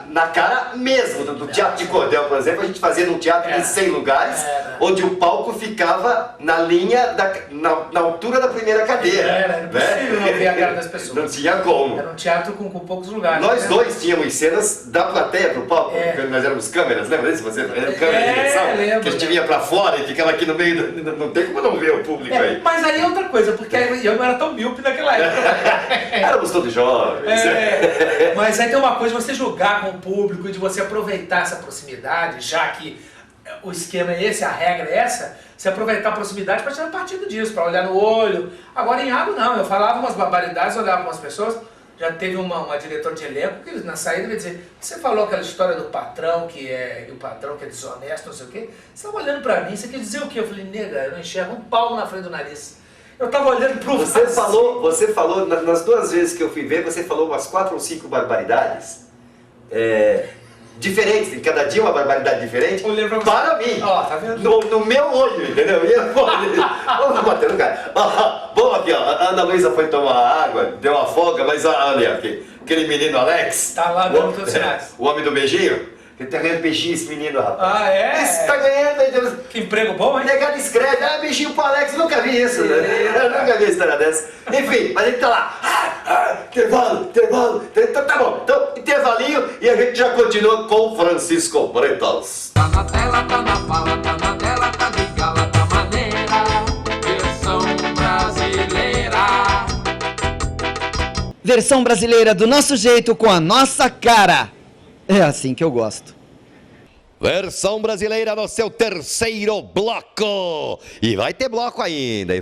C: na cara mesmo do Teatro de Cordel, por exemplo, a gente fazia num teatro de 100 lugares, onde o palco ficava na linha, na altura da primeira cadeira.
D: Era impossível não ver a cara das pessoas.
C: Não tinha como.
D: Era um teatro com poucos lugares.
C: Nós dois tínhamos cenas da plateia pro palco, nós éramos câmeras, lembra disso? Você era câmera de direção, que a gente vinha pra fora e ficava aqui no meio, não tem como não ver o público aí.
D: Mas aí é outra coisa, porque eu não era tão míope naquela época.
C: Éramos todos jovens.
D: Mas aí tem uma coisa de você jogar com o público e de você aproveitar essa proximidade, já que o esquema é esse, a regra é essa, você aproveitar a proximidade para tirar partido disso, para olhar no olho. Agora em Iago não, eu falava umas barbaridades, olhava com as pessoas, já teve uma diretora de elenco que na saída vai dizer, você falou aquela história do patrão que é desonesto, não sei o quê, você estava olhando para mim, você quer dizer o quê? Eu falei, nega, eu não enxergo um pau na frente do nariz. Eu estava olhando pro
C: Você falou, nas 2 vezes que eu fui ver, você falou umas 4 ou 5 barbaridades. Diferentes, em cada dia uma barbaridade diferente, para mim,
D: tá vendo?
C: no meu olho, entendeu? Vamos bater no cara. Vamos aqui, ó, a Ana Luísa foi tomar água, deu uma folga, mas olha aqui, aquele menino Alex,
D: tá lá dando todos os sinais.
C: O homem do beijinho, ele tá ganhando beijinho esse menino, rapaz.
D: Ah, é?
C: Esse tá ganhando,
D: que emprego bom, hein?
C: Negado escreve, beijinho pro Alex, eu nunca vi isso, né? Eu nunca vi história dessa. Enfim, mas ele tá lá, intervalo, tá bom, então intervalinho e a gente já continua com Francisco Bretas.
B: Tá na tela, tá na fala, tá na tela, tá de gala, tá maneira, versão brasileira.
I: Versão brasileira do nosso jeito, com a nossa cara. É assim que eu gosto.
C: Versão brasileira no seu terceiro bloco. E vai ter bloco ainda,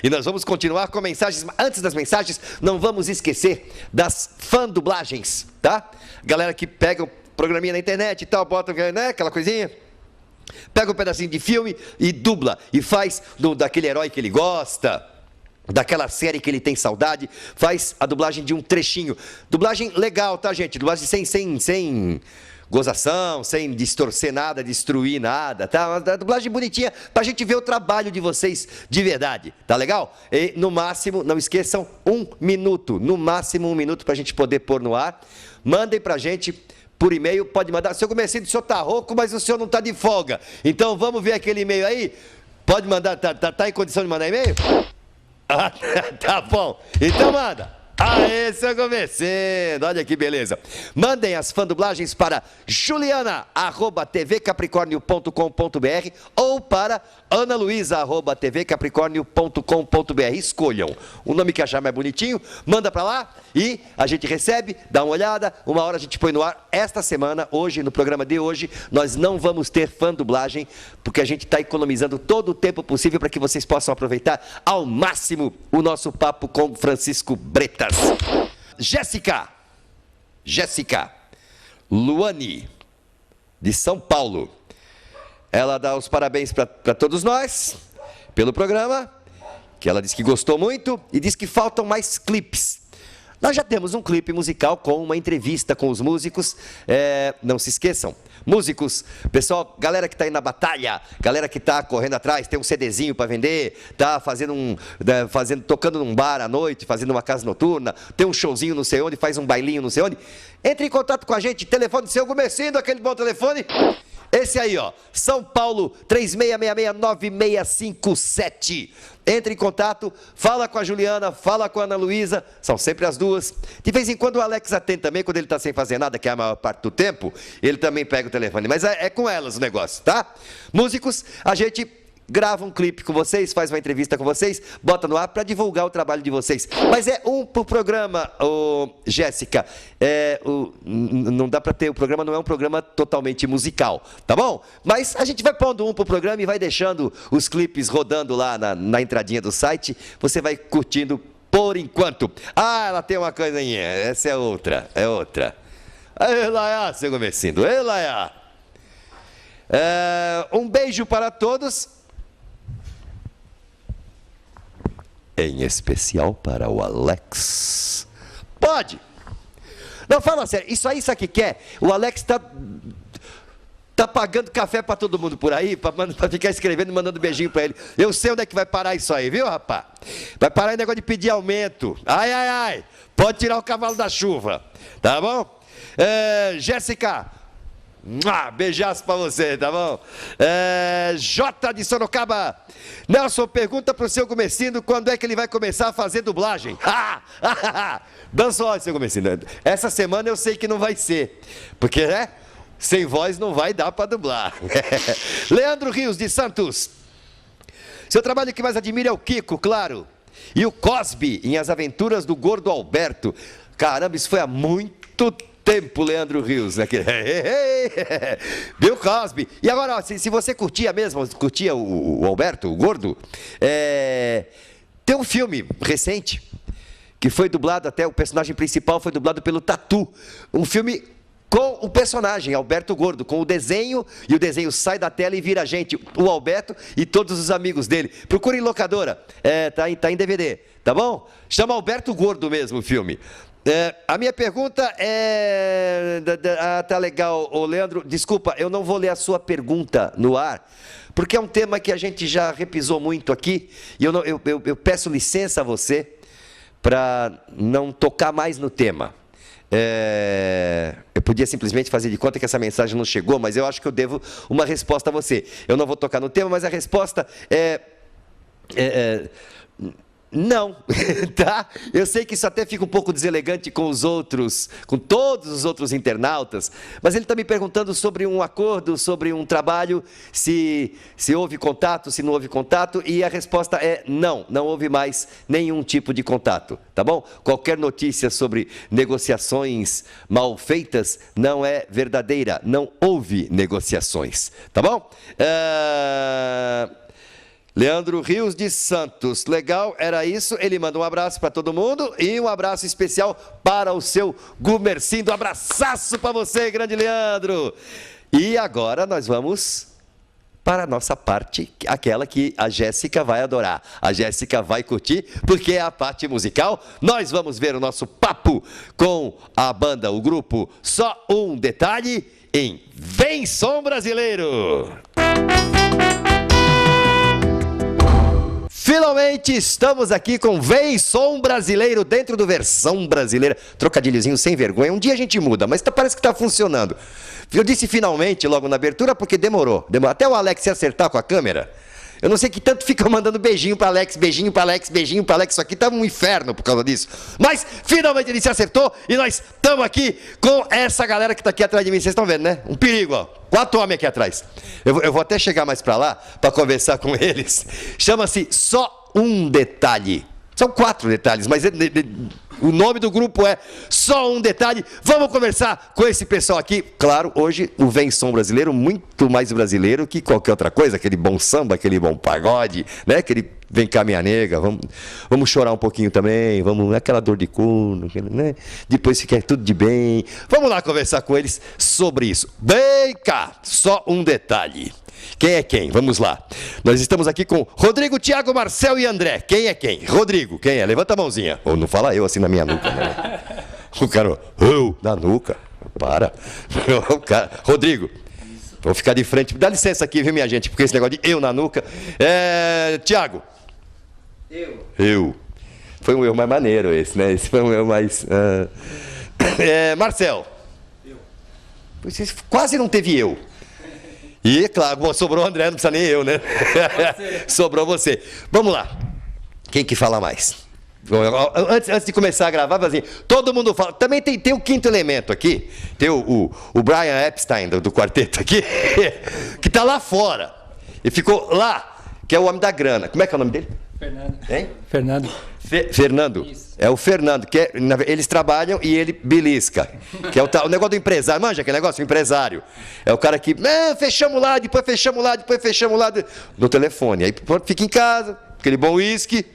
C: E nós vamos continuar com mensagens. Antes das mensagens, não vamos esquecer das fã-dublagens, tá? Galera que pega o programinha na internet e tal, bota, né, aquela coisinha. Pega um pedacinho de filme e dubla. E faz daquele herói que ele gosta, daquela série que ele tem saudade. Faz a dublagem de um trechinho. Dublagem legal, tá, gente? Dublagem sem gozação, sem distorcer nada, destruir nada, tá? Uma dublagem bonitinha pra gente ver o trabalho de vocês de verdade, tá legal? E no máximo, não esqueçam, 1 minuto, no máximo 1 minuto pra gente poder pôr no ar. Mandem pra gente por e-mail, pode mandar. Seu Comerciante, o senhor tá rouco, mas o senhor não tá de folga. Então vamos ver aquele e-mail aí? Pode mandar, tá em condição de mandar e-mail? Ah, tá bom, então manda. Aê, seu Comerciante, olha que beleza. Mandem as fã-dublagens para juliana@tvcapricornio.com.br ou para analuiza@tvcapricornio.com.br. Escolham o nome que achar mais bonitinho, manda para lá e a gente recebe, dá uma olhada, uma hora a gente põe no ar. Esta semana, hoje, no programa de hoje, nós não vamos ter fã-dublagem, porque a gente está economizando todo o tempo possível para que vocês possam aproveitar ao máximo o nosso papo com Francisco Bretas. Jéssica Luani, de São Paulo. Ela dá os parabéns para todos nós pelo programa, que ela diz que gostou muito e diz que faltam mais clipes. Nós já temos um clipe musical com uma entrevista com os músicos. Não se esqueçam, músicos, pessoal, galera que está aí na batalha, galera que está correndo atrás, tem um CDzinho para vender, está tocando num bar à noite, fazendo uma casa noturna, tem um showzinho não sei onde, faz um bailinho não sei onde. Entre em contato com a gente, telefone do seu Comerciante, aquele bom telefone. Esse aí, ó, São Paulo, 3666-9657. Entre em contato, fala com a Juliana, fala com a Ana Luísa, são sempre as duas. De vez em quando o Alex atende também, quando ele está sem fazer nada, que é a maior parte do tempo, ele também pega o telefone. Mas é com elas o negócio, tá? Músicos, a gente grava um clipe com vocês, faz uma entrevista com vocês, bota no ar para divulgar o trabalho de vocês. Mas é um por programa, Jéssica. Não dá para ter, o programa não é um programa totalmente musical, tá bom? Mas a gente vai pondo um por programa e vai deixando os clipes rodando lá na entradinha do site. Você vai curtindo por enquanto. Ah, ela tem uma coisinha, essa é outra. Ela é, seu Comerciante, ela é. Um beijo para todos. Em especial para o Alex. Pode! Não, fala sério, isso aí sabe o que quer? O Alex tá pagando café para todo mundo por aí, para ficar escrevendo e mandando beijinho para ele. Eu sei onde é que vai parar isso aí, viu, rapaz? Vai parar o negócio de pedir aumento. Ai, pode tirar o cavalo da chuva, tá bom? Jéssica, beijaço pra você, tá bom? Jota de Sorocaba. Nelson, pergunta pro seu Comerciante quando é que ele vai começar a fazer dublagem. Dançou, seu Comerciante. Essa semana eu sei que não vai ser, porque, sem voz não vai dar pra dublar. Leandro Rios de Santos. Seu trabalho que mais admira é o Kiko, claro. E o Cosby em As Aventuras do Gordo Alberto. Caramba, isso foi há muito tempo, Leandro Rios, né? Bill Cosby. E agora, ó, se você curtia o Alberto, o Gordo, tem um filme recente que foi dublado, até o personagem principal foi dublado pelo Tatu. Um filme com o personagem, Alberto Gordo, com o desenho, e o desenho sai da tela e vira a gente, o Alberto e todos os amigos dele. Procure em locadora, tá em DVD, tá bom? Chama Alberto Gordo mesmo o filme. A minha pergunta é... tá legal, Leandro, desculpa, eu não vou ler a sua pergunta no ar, porque é um tema que a gente já repisou muito aqui, e eu peço licença a você para não tocar mais no tema. Eu podia simplesmente fazer de conta que essa mensagem não chegou, mas eu acho que eu devo uma resposta a você. Eu não vou tocar no tema, mas a resposta é Não, tá? Eu sei que isso até fica um pouco deselegante com os outros, com todos os outros internautas, mas ele está me perguntando sobre um acordo, sobre um trabalho, se houve contato, se não houve contato, e a resposta é não, não houve mais nenhum tipo de contato, tá bom? Qualquer notícia sobre negociações mal feitas não é verdadeira, não houve negociações, tá bom? Leandro Rios de Santos, legal, era isso. Ele manda um abraço para todo mundo e um abraço especial para o seu Gumercindo. Um abraçaço para você, grande Leandro. E agora nós vamos para a nossa parte, aquela que a Jéssica vai adorar. A Jéssica vai curtir, porque é a parte musical. Nós vamos ver o nosso papo com a banda, o grupo Só Um Detalhe, em Vem Som Brasileiro. Finalmente estamos aqui com Vem Som Brasileiro dentro do Versão Brasileira. Trocadilhozinho sem vergonha. Um dia a gente muda, mas parece que está funcionando. Eu disse finalmente logo na abertura porque demorou. Até o Alex se acertar com a câmera. Eu não sei que tanto fica mandando beijinho para Alex, beijinho para Alex, beijinho para Alex. Isso aqui tá um inferno por causa disso. Mas finalmente ele se acertou e nós estamos aqui com essa galera que está aqui atrás de mim. Vocês estão vendo, né? Um perigo, ó. 4 homens aqui atrás. Eu vou até chegar mais para lá para conversar com eles. Chama-se Só Um Detalhe. São 4 detalhes, mas o nome do grupo é Só Um Detalhe. Vamos conversar com esse pessoal aqui. Claro, hoje o Vem Som Brasileiro, muito mais brasileiro que qualquer outra coisa. Aquele bom samba, aquele bom pagode, né? Aquele vem cá minha nega, vamos chorar um pouquinho também, vamos, aquela dor de corno, né? Depois fica tudo de bem. Vamos lá conversar com eles sobre isso. Vem cá, Só Um Detalhe. Quem é quem? Vamos lá. Nós estamos aqui com Rodrigo, Thiago, Marcel e André. Quem é quem? Rodrigo, quem é? Levanta a mãozinha. Ou não fala eu assim na minha nuca, né? O cara, eu, na nuca. Para. O cara, Rodrigo, vou ficar de frente. Dá licença aqui, viu, minha gente? Porque esse negócio de eu na nuca. Thiago. Eu. Foi um eu mais maneiro esse, né? Esse foi um eu mais... Marcel. Eu. Quase não teve eu. E, claro, sobrou o André, não precisa nem eu, né? Sobrou você. Vamos lá. Quem que fala mais? Antes de começar a gravar, assim, todo mundo fala. Também tem o quinto elemento aqui. Tem o Brian Epstein do quarteto aqui, que está lá fora. E ficou lá, que é o homem da grana. Como é que é o nome dele?
I: Fernando.
C: Hein?
I: Fernando.
C: Fernando.
I: Isso.
C: É o Fernando, que eles trabalham e ele belisca. Que é o negócio do empresário. Manja aquele negócio? O empresário. É o cara que, fechamos lá, depois fechamos lá, depois fechamos lá. No telefone. Aí fica em casa, aquele bom uísque,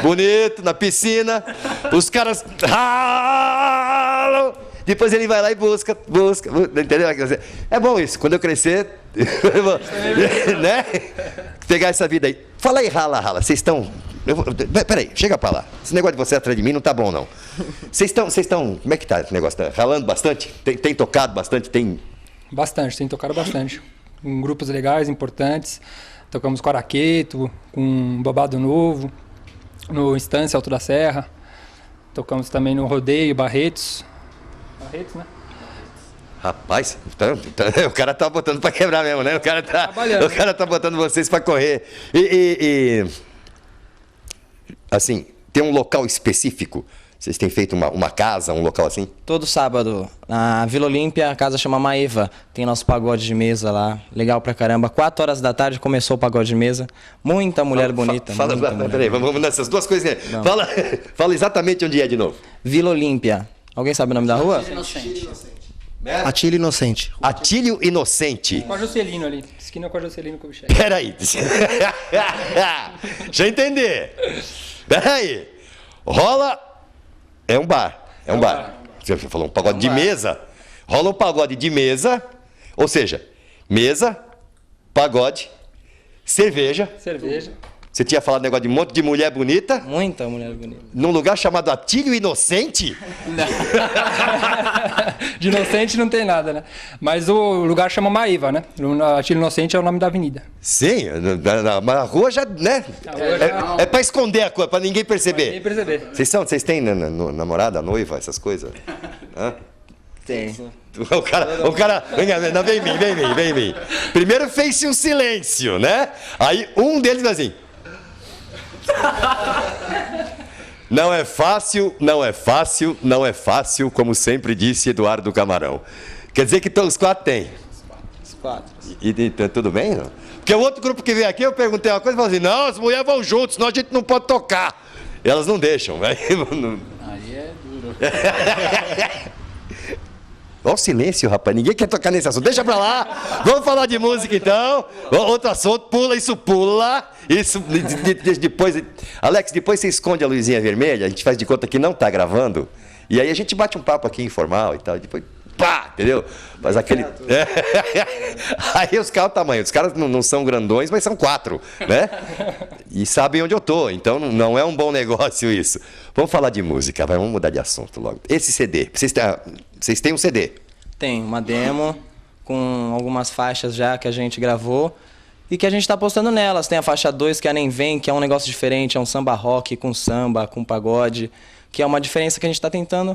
C: bonito, na piscina. Os caras ralam. Depois ele vai lá e busca. Entendeu? É bom isso. Quando eu crescer, né? Pegar essa vida aí. Fala aí, rala. Vocês estão... Peraí, chega pra lá. Esse negócio de você atrás de mim não tá bom, não. Vocês estão... Como é que tá esse negócio? Tá ralando bastante? Tem tocado bastante?
I: Bastante, tem tocado bastante. Com grupos legais, importantes. Tocamos com Araqueto, com Babado Novo, no Instância, Alto da Serra. Tocamos também no Rodeio, Barretos. Barretos, né?
C: Rapaz, o cara tá botando pra quebrar mesmo, né? O cara tá botando vocês pra correr. Assim, tem um local específico? Vocês têm feito uma casa, um local assim?
J: Todo sábado, na Vila Olímpia, a casa chama Maeva. Tem nosso pagode de mesa lá, legal pra caramba. 4 horas da tarde começou o pagode de mesa. Muita mulher bonita.
C: Peraí, vamos nessas duas coisinhas. Fala exatamente onde é de novo.
J: Vila Olímpia. Alguém sabe o nome da rua?
K: Atílio Inocente.
C: Atílio Inocente.
I: Com a Juscelino ali. Esquina com a Juscelino Kubitschek.
C: Peraí. Deixa eu entender. Peraí. Rola... É um bar. Você falou um pagode de mesa. Rola um pagode de mesa. Ou seja, mesa, pagode, cerveja. Você tinha falado negócio de um monte de mulher bonita.
J: Muita mulher bonita.
C: Num lugar chamado Atílio Inocente?
I: Não. De Inocente não tem nada, né? Mas o lugar chama Maeva, né? Atílio Inocente é o nome da avenida.
C: Sim, mas a rua já, né? É pra esconder a coisa, pra ninguém perceber. Vocês têm namorada, noiva, essas coisas? Hã?
J: Tem.
C: O cara, vem em mim. Primeiro fez-se um silêncio, né? Aí um deles assim... Não é fácil, não é fácil, não é fácil, como sempre disse Eduardo Camarão. Quer dizer que os 4 têm?
J: Os 4.
C: E tudo bem, não? Porque o outro grupo que veio aqui, eu perguntei uma coisa e falei assim, não, as mulheres vão juntos, senão a gente não pode tocar. Elas não deixam. Aí
I: é duro.
C: Olha o silêncio, rapaz. Ninguém quer tocar nesse assunto. Deixa pra lá. Vamos falar de música, então. Outro assunto. Pula, isso pula. Isso, depois... Alex, depois você esconde a luzinha vermelha. A gente faz de conta que não tá gravando. E aí a gente bate um papo aqui informal e tal. Depois, pá, entendeu? Faz aquele... Aí os caras, o tamanho. Os caras não são grandões, mas são 4, né? E sabem onde eu tô. Então não é um bom negócio isso. Vamos falar de música. Vamos mudar de assunto logo. Esse CD, vocês têm um CD?
J: Tem uma demo com algumas faixas já que a gente gravou e que a gente está postando nelas. Tem a faixa 2, que é a Nem Vem, que é um negócio diferente, é um samba rock com samba, com pagode, que é uma diferença que a gente está tentando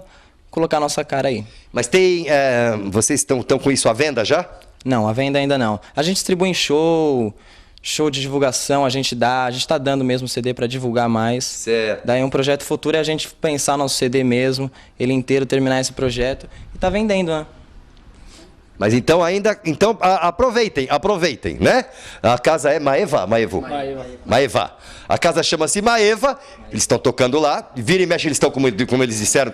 J: colocar a nossa cara aí.
C: Mas tem... vocês estão com isso à venda já?
J: Não, à venda ainda não. A gente distribui em show de divulgação, a gente está dando mesmo o CD para divulgar mais.
C: Certo.
J: Daí um projeto futuro é a gente pensar nosso CD mesmo, ele inteiro, terminar esse projeto e tá vendendo, né?
C: Mas então aproveitem, né? A casa é Maeva. A casa chama-se Maeva, eles estão tocando lá, vira e mexe, eles estão, como eles disseram,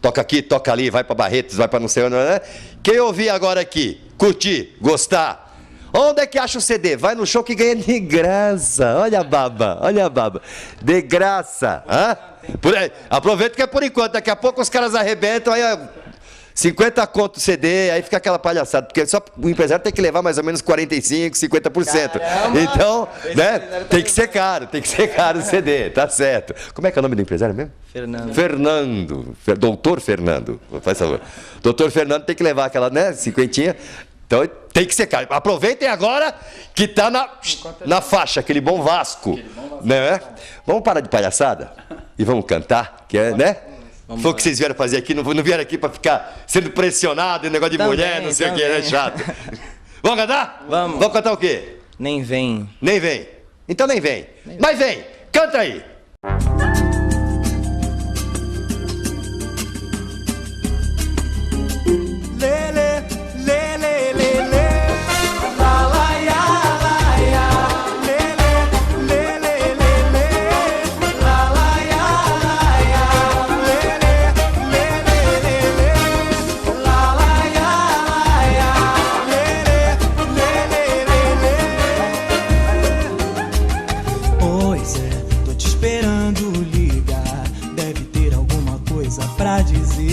C: toca aqui, toca ali, vai para Barretos, vai para não sei onde, né? Quem ouvir agora aqui, curtir, gostar, onde é que acha o CD? Vai no show que ganha de graça. Olha a baba. De graça. Aproveita que é por enquanto, daqui a pouco os caras arrebentam, aí 50 conto o CD, aí fica aquela palhaçada, porque só o empresário tem que levar mais ou menos 45%, 50%.
J: Caramba!
C: Então, né, tem que ser caro o CD, tá certo. Como é que é o nome do empresário mesmo?
J: Fernando.
C: Doutor Fernando, faz favor. Doutor Fernando tem que levar aquela, né, 50. Então tem que ser caro. Aproveitem agora que tá na faixa, aquele bom Vasco. Né? Vamos parar de palhaçada e vamos cantar, que é, né? Foi o que vocês vieram fazer aqui, não vieram aqui para ficar sendo pressionado, negócio de também, mulher, não sei o que, né? Chato. Vamos cantar?
J: Vamos.
C: Vamos cantar o quê?
J: Nem Vem.
C: Nem Vem. Então nem vem. Mas vem, canta aí.
E: Pra dizer,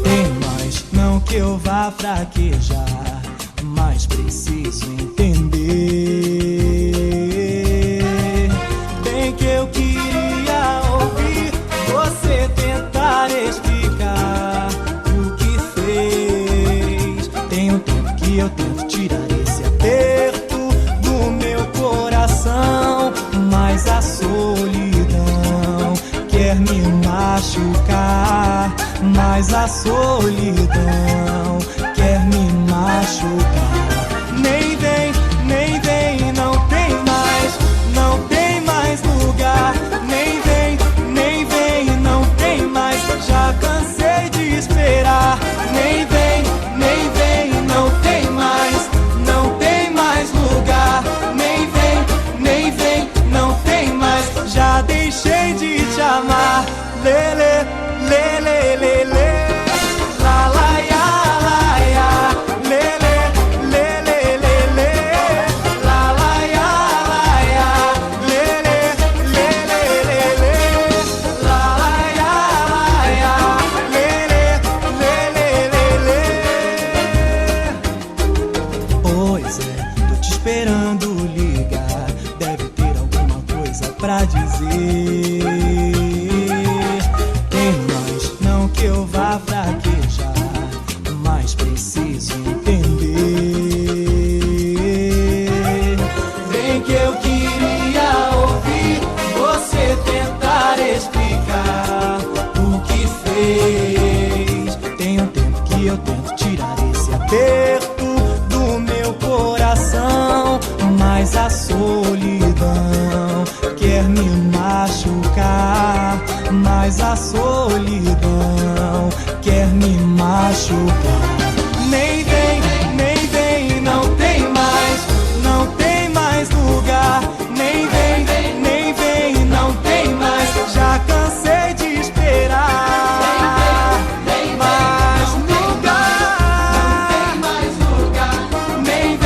E: tem mais, não que eu vá fraquejar, mas preciso entender. Bem que eu queria ouvir você tentar explicar o que fez. Tem um tempo que eu tento tirar esse aperto do meu coração, mas a solidão quer me machucar, mas a solidão quer me machucar. Nem vem, não tem mais lugar. Nem vem, não tem mais, já cansei de esperar. Nem vem, não tem mais lugar. Nem vem, não tem mais, já deixei de te amar. Lele, lele, lele, la la ya, lele, lele, lele, la la ya, lele, lele, lele, la la ya, lele, lele, lele. Pois é, tô te esperando ligar, deve ter alguma coisa pra dizer. Que eu vá fraquejar, mas preciso entender. Bem que eu queria ouvir você tentar explicar o que fez. Tem um tempo que eu tento tirar esse aperto do meu coração, mas a solidão quer me machucar. mas a solidão quer me machucar. Nem vem, não tem mais lugar. Nem vem, não tem mais. Já cansei de esperar. Mais lugar. Nem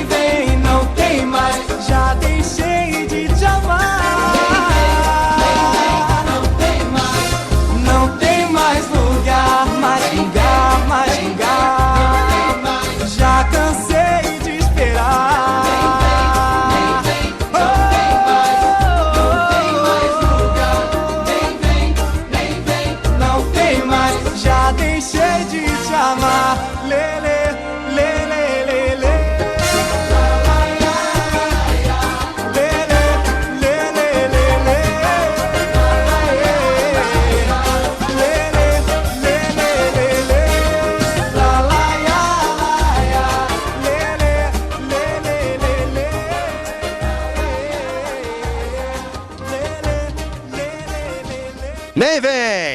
E: vem, não tem mais. Já deixei de te amar. Não tem mais lugar. Mais lugar. Já cansei de esperar. Não tem mais. Já deixei de te amar. Lele, lele, lele.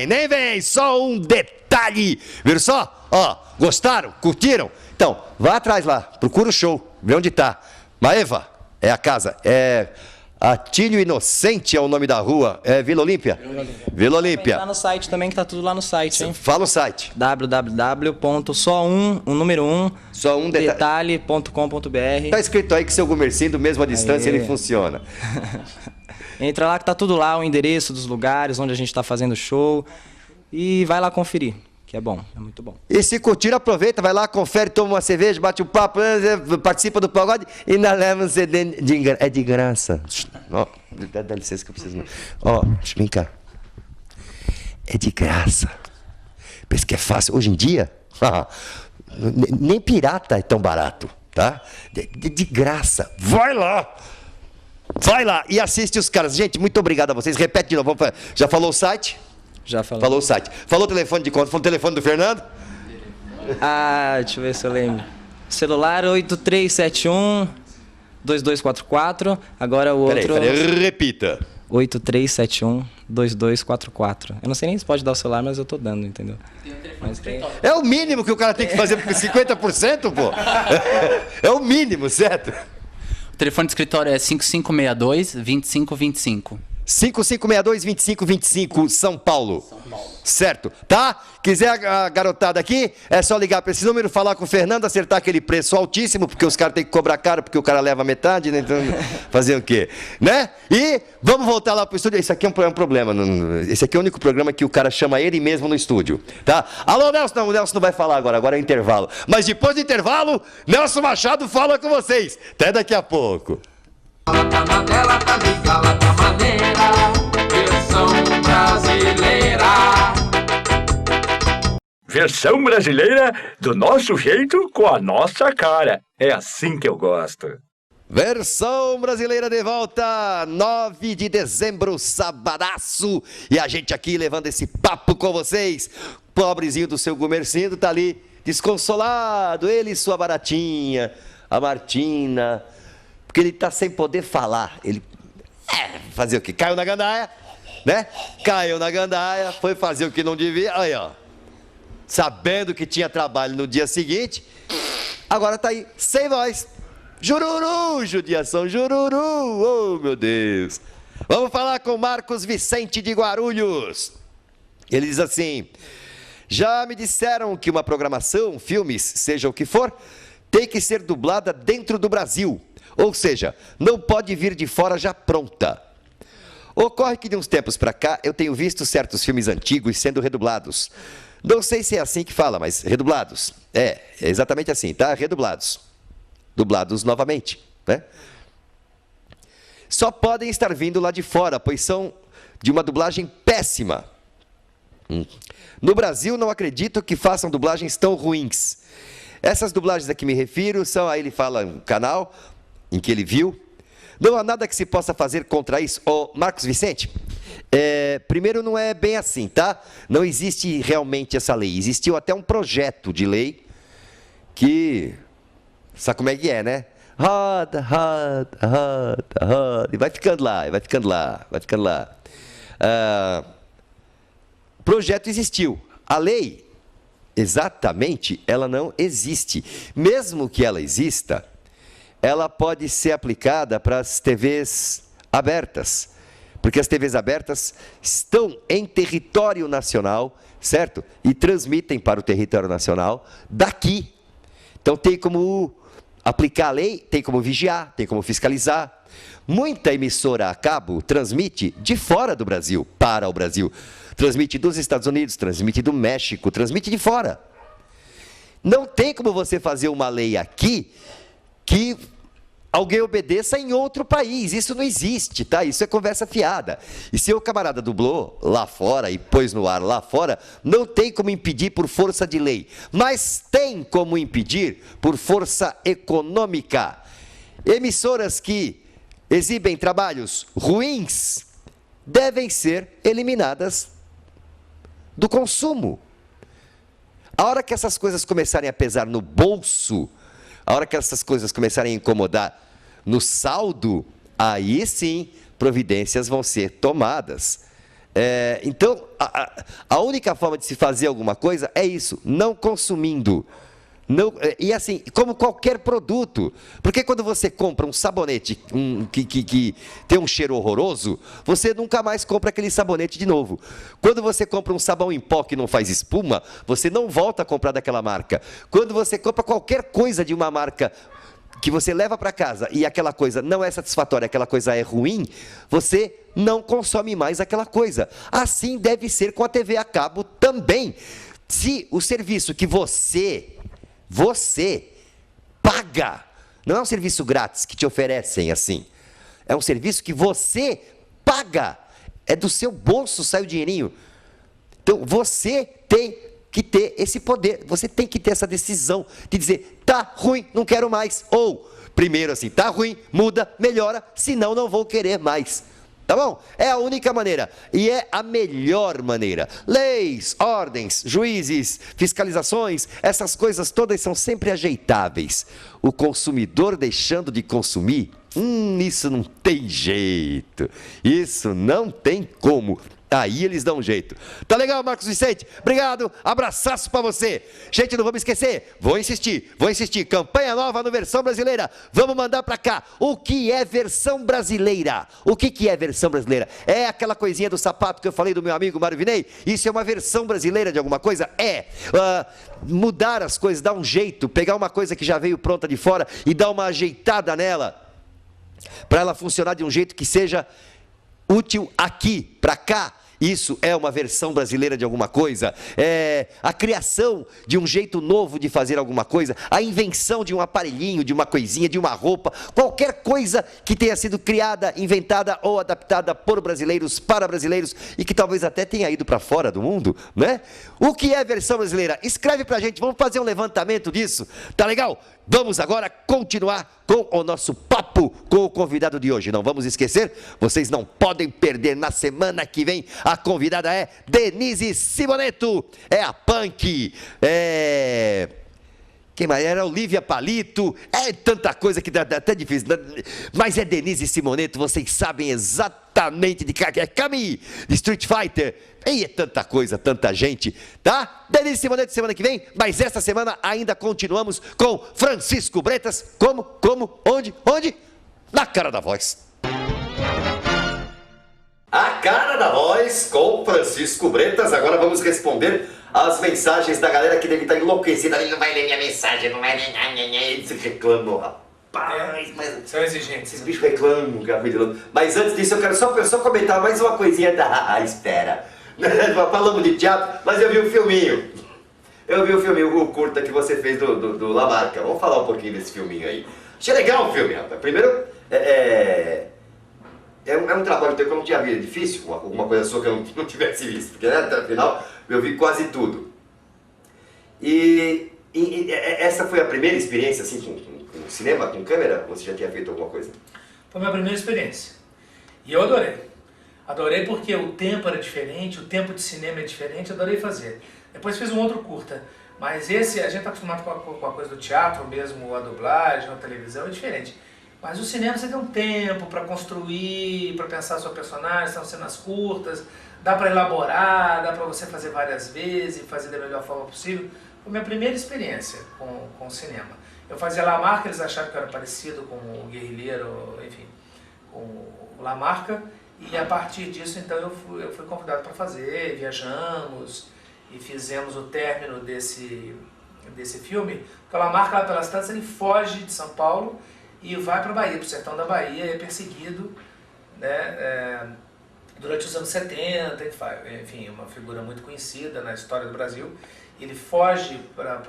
C: Nem vem, só um detalhe. Viram só? Ó, gostaram? Curtiram? Então, vá atrás lá, procura o show, vê onde tá. Maeva, é a casa, é Atílio Inocente é o nome da rua, é Vila Olímpia? Vila Olímpia.
J: Tá no site também, que tá tudo lá no site, hein?
C: Fala o site.
J: www.detalhe.com.br.
C: Tá escrito aí que seu Gumercindo, mesmo à distância, ele funciona.
J: Entra lá que tá tudo lá, o endereço dos lugares onde a gente tá fazendo show. E vai lá conferir, que é bom, é muito bom.
C: E se curtir, aproveita, vai lá, confere, toma uma cerveja, bate um papo, participa do pagode e ainda leva um CD é de graça. Ó, dá licença que eu preciso. Ó, deixa eu vem cá. É de graça. Pensa que é fácil. Hoje em dia, nem pirata é tão barato, tá? De graça. Vai lá! Vai lá e assiste os caras. Gente, muito obrigado a vocês. Repete de novo. Já falou o site?
J: Já falou.
C: Falou o site. Falou o telefone de conta. Falou o telefone do Fernando?
J: Deixa eu ver se eu lembro. Celular 8371-2244. Agora o outro...
C: Peraí, repita.
J: 8371-2244. Eu não sei nem se pode dar o celular, mas eu tô dando, entendeu?
C: É o mínimo que o cara tem que fazer, porque 50%, pô. É o mínimo, certo?
L: O telefone do escritório é 5562-2525.
C: 5562-2525, São Paulo. Certo, tá? Quiser a garotada aqui, é só ligar para esse número, falar com o Fernando, acertar aquele preço altíssimo, porque os caras têm que cobrar caro, porque o cara leva metade, né? Então, fazer o quê? Né? E vamos voltar lá pro estúdio. Isso aqui é um problema. Esse aqui é o único programa que o cara chama ele mesmo no estúdio, tá? Alô, Nelson? Não, o Nelson não vai falar agora é intervalo. Mas depois do intervalo, Nelson Machado fala com vocês. Até daqui a pouco.
B: Tá na tela, tá de gala, tá maneira, versão brasileira.
M: Versão brasileira do nosso jeito com a nossa cara. É assim que eu gosto.
C: Versão brasileira de volta, 9 de dezembro, sabadaço. E a gente aqui levando esse papo com vocês. Pobrezinho do seu Gumercindo tá ali desconsolado. Ele e sua baratinha, a Martina... Porque ele está sem poder falar. Ele fazer o quê? Caiu na gandaia, né? Caiu na gandaia, foi fazer o que não devia. Aí, ó. Sabendo que tinha trabalho no dia seguinte, agora tá aí, sem voz. Jururu, judiação, jururu. Oh, meu Deus. Vamos falar com Marcos Vicente de Guarulhos. Ele diz assim: já me disseram que uma programação, filmes, seja o que for, tem que ser dublada dentro do Brasil. Ou seja, não pode vir de fora já pronta. Ocorre que de uns tempos para cá eu tenho visto certos filmes antigos sendo redublados. Não sei se é assim que fala, mas redublados. É exatamente assim, tá? Redublados. Dublados novamente, né? Só podem estar vindo lá de fora, pois são de uma dublagem péssima. No Brasil não acredito que façam dublagens tão ruins. Essas dublagens a que me refiro são, aí ele fala um canal em que ele viu. Não há nada que se possa fazer contra isso. Ô, Marcos Vicente, primeiro não é bem assim, tá? Não existe realmente essa lei. Existiu até um projeto de lei que... Sabe como é que é, né? Roda, roda, roda, roda. E vai ficando lá, vai ficando lá, vai ficando lá. projeto existiu. A lei, exatamente, ela não existe. Mesmo que ela exista, ela pode ser aplicada para as TVs abertas, porque as TVs abertas estão em território nacional, certo? E transmitem para o território nacional daqui. Então tem como aplicar a lei, tem como vigiar, tem como fiscalizar. Muita emissora a cabo transmite de fora do Brasil, para o Brasil. Transmite dos Estados Unidos, transmite do México, transmite de fora. Não tem como você fazer uma lei aqui que alguém obedeça em outro país. Isso não existe, tá? Isso é conversa fiada. E se o camarada dublou lá fora e pôs no ar lá fora, não tem como impedir por força de lei. Mas tem como impedir por força econômica. Emissoras que exibem trabalhos ruins devem ser eliminadas do consumo. A hora que essas coisas começarem a pesar no bolso, a hora que essas coisas começarem a incomodar no saldo, aí sim providências vão ser tomadas. Então, a única forma de se fazer alguma coisa é isso, não consumindo. Não, e assim, como qualquer produto, porque quando você compra um sabonete que tem um cheiro horroroso, você nunca mais compra aquele sabonete de novo. Quando você compra um sabão em pó que não faz espuma, você não volta a comprar daquela marca. Quando você compra qualquer coisa de uma marca que você leva para casa e aquela coisa não é satisfatória, aquela coisa é ruim, você não consome mais aquela coisa. Assim deve ser com a TV a cabo também. Se o serviço que você paga, não é um serviço grátis que te oferecem assim, é um serviço que você paga, é do seu bolso, sai o dinheirinho. Então, você tem que ter esse poder, você tem que ter essa decisão de dizer, tá ruim, não quero mais, ou, primeiro assim, tá ruim, muda, melhora, senão não vou querer mais. Tá bom? É a única maneira e é a melhor maneira. Leis, ordens, juízes, fiscalizações, essas coisas todas são sempre ajeitáveis. O consumidor deixando de consumir, isso não tem jeito. Isso não tem como. Aí eles dão um jeito. Tá legal, Marcos Vicente? Obrigado, abraçaço pra você. Gente, não vamos esquecer, vou insistir. Campanha nova no Versão Brasileira. Vamos mandar pra cá. O que é versão brasileira? O que é versão brasileira? É aquela coisinha do sapato que eu falei do meu amigo Mário Vinei? Isso é uma versão brasileira de alguma coisa? Mudar as coisas, dar um jeito, pegar uma coisa que já veio pronta de fora e dar uma ajeitada nela, para ela funcionar de um jeito que seja útil aqui, para cá. Isso é uma versão brasileira de alguma coisa, é a criação de um jeito novo de fazer alguma coisa, a invenção de um aparelhinho, de uma coisinha, de uma roupa, qualquer coisa que tenha sido criada, inventada ou adaptada por brasileiros, para brasileiros e que talvez até tenha ido para fora do mundo, né? O que é versão brasileira? Escreve pra gente, vamos fazer um levantamento disso, tá legal? Vamos agora continuar com o nosso papo com o convidado de hoje. Não vamos esquecer, vocês não podem perder na semana que vem. A convidada é Denise Simoneto, é a punk, quem mais era? Olivia Palito, é tanta coisa que dá até difícil, mas é Denise Simoneto, vocês sabem exatamente de que é Camille, de Street Fighter, e é tanta coisa, tanta gente, tá? Denise Simoneto semana que vem, mas essa semana ainda continuamos com Francisco Bretas, onde? Na Cara da Voz. A Cara da Voz com Francisco Bretas. Agora vamos responder as mensagens da galera que deve estar enlouquecida. Não vai ler minha mensagem, não vai ler. Eles reclamam, rapaz. Mas
D: são exigentes.
C: Esses bichos reclamam, Gabriel. Mas antes disso, eu quero só comentar mais uma coisinha da espera. Falamos de teatro, mas eu vi o filminho. O curta que você fez do Lamarca. Vamos falar um pouquinho desse filminho aí. Achei legal o filme, rapaz. Primeiro, é um trabalho que eu não tinha visto, é difícil, alguma coisa sua que eu não tivesse visto, porque até o final eu vi quase tudo. E essa foi a primeira experiência assim, com cinema, com câmera? Ou você já tinha feito alguma coisa?
D: Foi a minha primeira experiência. E eu adorei. Adorei porque o tempo era diferente, o tempo de cinema é diferente, adorei fazer. Depois fiz um outro curta, mas esse, a gente está acostumado com a coisa do teatro mesmo, a dublagem, a televisão, é diferente. Mas o cinema você tem um tempo para construir, para pensar seu personagem, são cenas curtas, dá para elaborar, dá para você fazer várias vezes e fazer da melhor forma possível. Foi a minha primeira experiência com o cinema. Eu fazia Lamarca, eles acharam que eu era parecido com o Guerrilheiro, enfim, com o Lamarca, e a partir disso, então, eu fui convidado para fazer, viajamos e fizemos o término desse filme. Porque o Lamarca, lá pelas tantas, ele foge de São Paulo e vai para a Bahia, para o sertão da Bahia, e é perseguido, né, durante os anos 70, enfim, uma figura muito conhecida na história do Brasil. Ele foge para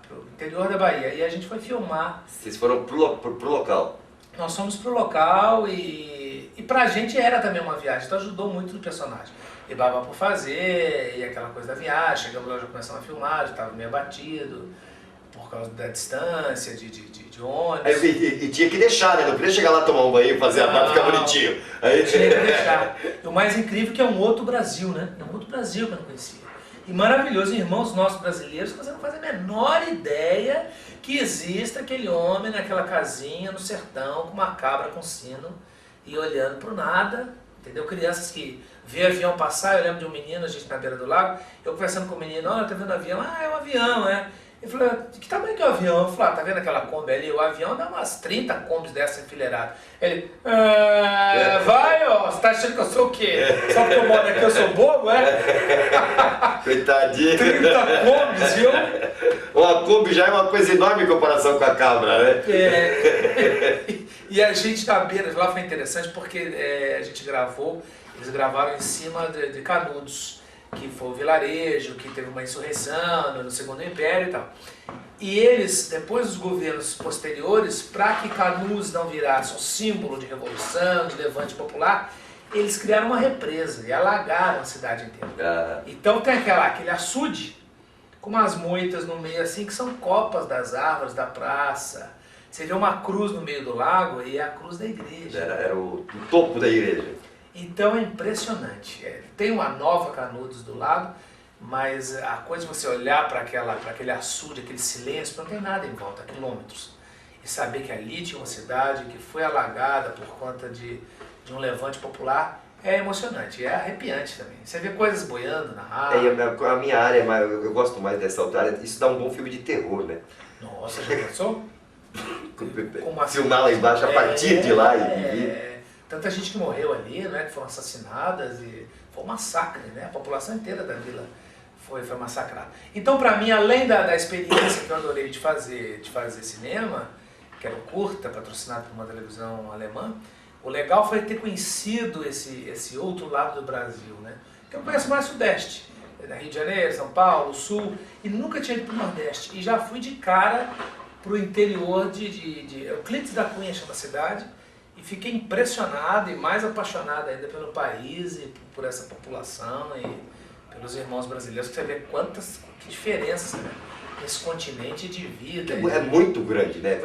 D: o interior da Bahia e a gente foi filmar.
C: Vocês foram pro local?
D: Nós fomos pro local e pra gente era também uma viagem, então ajudou muito no personagem. E dava por fazer, e aquela coisa da viagem, chegamos lá, já começamos a filmar, já estava meio abatido, por causa da distância, de ônibus.
C: E tinha que deixar, né? Não queria chegar lá tomar um banho e fazer a barba ficar bonitinho. Aí...
D: Tinha que deixar. E o mais incrível é que é um outro Brasil, né? É um outro Brasil que eu não conhecia. E maravilhoso, irmãos nossos brasileiros, que você não faz a menor ideia que exista aquele homem naquela casinha no sertão com uma cabra com sino e olhando pro nada, entendeu? Crianças que vê avião passar, eu lembro de um menino, a gente na beira do lago, eu conversando com o menino, olha, tá vendo o avião? Ah, é um avião, é. Ele falou, de que tamanho que é o avião? Eu falei, tá vendo aquela Kombi ali? O avião dá umas 30 Kombis dessas enfileiradas. Ele, vai, ó, você tá achando que eu sou o quê? Só porque eu moro aqui eu sou bobo, é?
C: Coitadinho.
D: 30 Kombis, viu?
C: Uma Kombi já é uma coisa enorme em comparação com a cabra, né?
D: E a gente na beira, lá foi interessante porque a gente gravou, eles gravaram em cima de Canudos, que foi o vilarejo, que teve uma insurreição no Segundo Império e tal. E eles, depois dos governos posteriores, para que Canudos não virasse um símbolo de revolução, de levante popular, eles criaram uma represa e alagaram a cidade inteira. Então tem aquele açude, com umas moitas no meio assim, que são copas das árvores da praça. Você vê uma cruz no meio do lago e é a cruz da igreja.
C: Era o topo da igreja.
D: Então é impressionante. Tem uma nova Canudos do lado, mas a coisa de você olhar para aquele açude, aquele silêncio, não tem nada em volta, quilômetros. E saber que ali tinha uma cidade que foi alagada por conta de um levante popular é emocionante, é arrepiante também. Você vê coisas boiando na água.
C: A minha área, eu gosto mais dessa outra área, isso dá um bom filme de terror, né?
D: Nossa, já pensou?
C: Filmar lá embaixo, a partir de lá e vir.
D: Tanta gente que morreu ali, né, que foram assassinadas e foi um massacre, né? A população inteira da vila foi massacrada. Então, para mim, além da experiência que eu adorei de fazer cinema, que era um curta, patrocinado por uma televisão alemã, o legal foi ter conhecido esse outro lado do Brasil, né? Que eu conheço mais Sudeste, Rio de Janeiro, São Paulo, Sul, e nunca tinha ido para o Nordeste. E já fui de cara para o interior de Euclides da Cunha, chama a cidade, e fiquei impressionado e mais apaixonado ainda pelo país e por essa população e pelos irmãos brasileiros, que você vê que diferença, né? Esse continente de vida.
C: É muito grande, né?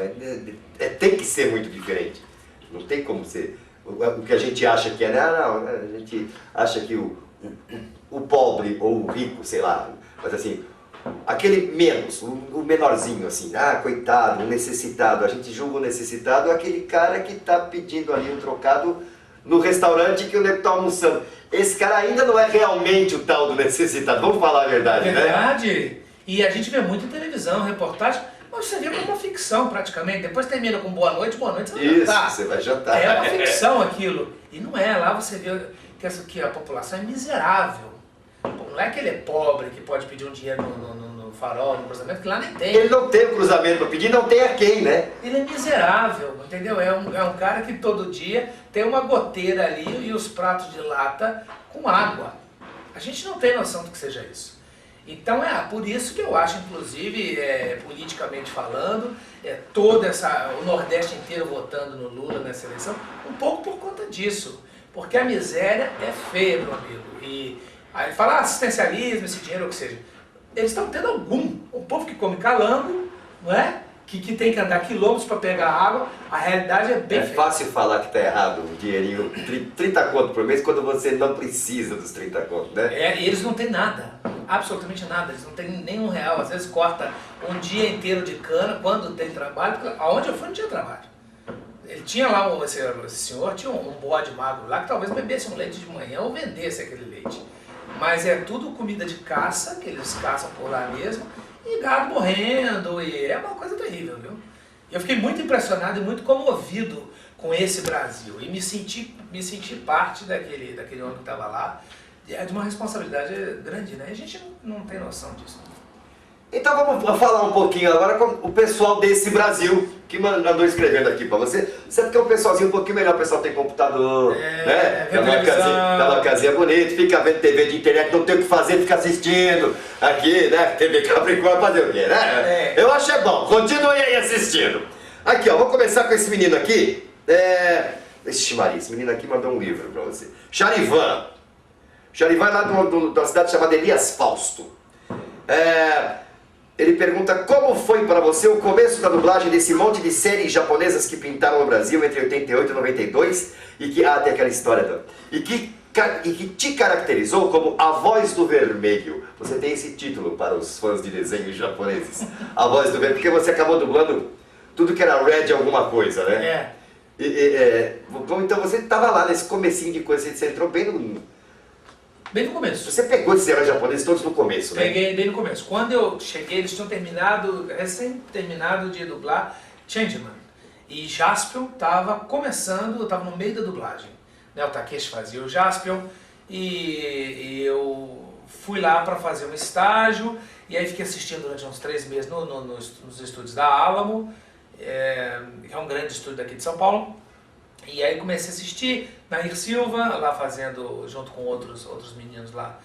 C: Tem que ser muito diferente. Não tem como ser. O que a gente acha que é, não, a gente acha que o pobre ou o rico, sei lá, mas assim, aquele menos, o menorzinho, assim, coitado, o necessitado, a gente julga o necessitado, aquele cara que está pedindo ali um trocado no restaurante que o nego está almoçando. Esse cara ainda não é realmente o tal do necessitado, vamos falar a verdade, né?
D: Verdade. E a gente vê muito em televisão, reportagem, mas você vê como uma ficção praticamente. Depois termina com boa noite, você vai jantar.
C: Você vai jantar.
D: É uma ficção aquilo. E não é, lá você vê que a população é miserável. Não é que ele é pobre, que pode pedir um dinheiro no farol, no cruzamento, que lá nem tem.
C: Ele não tem o cruzamento para pedir, não tem a quem, né?
D: Ele é miserável, entendeu? É um cara que todo dia tem uma goteira ali e os pratos de lata com água. A gente não tem noção do que seja isso. Então por isso que eu acho, inclusive, politicamente falando, o Nordeste inteiro votando no Lula nessa eleição, um pouco por conta disso. Porque a miséria é feia, meu amigo. E aí fala assistencialismo, esse dinheiro, ou o que seja. Eles estão tendo um povo que come calango, não é? Que tem que andar quilômetros para pegar água, a realidade é bem feia.
C: É fácil falar que está errado o dinheirinho, 30 conto por mês, quando você não precisa dos 30 conto, né?
D: E eles não têm nada, absolutamente nada, eles não têm nem R$1, às vezes corta um dia inteiro de cana, quando tem trabalho, porque aonde eu fui não tinha trabalho. Ele tinha lá, esse senhor tinha um bode magro lá, que talvez bebesse um leite de manhã ou vendesse aquele leite. mas é tudo comida de caça, que eles caçam por lá mesmo, e gado morrendo, e é uma coisa terrível, viu? Eu fiquei muito impressionado e muito comovido com esse Brasil, e me senti parte daquele homem que estava lá, é de uma responsabilidade grande, né? A gente não tem noção disso.
C: Então vamos falar um pouquinho agora com o pessoal desse Brasil que andou escrevendo aqui pra você. Sabe que é um pessoalzinho um pouquinho melhor, o pessoal tem computador, né? Tá uma casinha bonita, fica vendo TV de internet, não tem o que fazer, fica assistindo aqui, né? TV Capricórnio, fazer o quê, né? Eu acho bom, continue aí assistindo. Aqui, ó, vou começar com esse menino aqui. Ixi, Maria, esse menino aqui mandou um livro pra você. Charivan. Charivan é lá de uma cidade chamada Elias Fausto. Ele pergunta como foi para você o começo da dublagem desse monte de séries japonesas que pintaram no Brasil entre 88 e 92 e que, tem aquela história, e que te caracterizou como a voz do vermelho. Você tem esse título para os fãs de desenhos japoneses, a voz do vermelho, porque você acabou dublando tudo que era red alguma coisa, né? Então você estava lá nesse comecinho de coisa, você entrou bem no
D: começo.
C: Você pegou esses heróis japoneses todos no começo, né?
D: Peguei bem no começo. Quando eu cheguei, eles tinham recém-terminado de dublar Changeman. E Jaspion estava começando, estava no meio da dublagem. Né? O Takeshi fazia o Jaspion e eu fui lá para fazer um estágio e aí fiquei assistindo durante uns 3 meses nos estúdios da Alamo, que é um grande estúdio daqui de São Paulo. E aí comecei a assistir Nair Silva, lá fazendo, junto com outros meninos lá,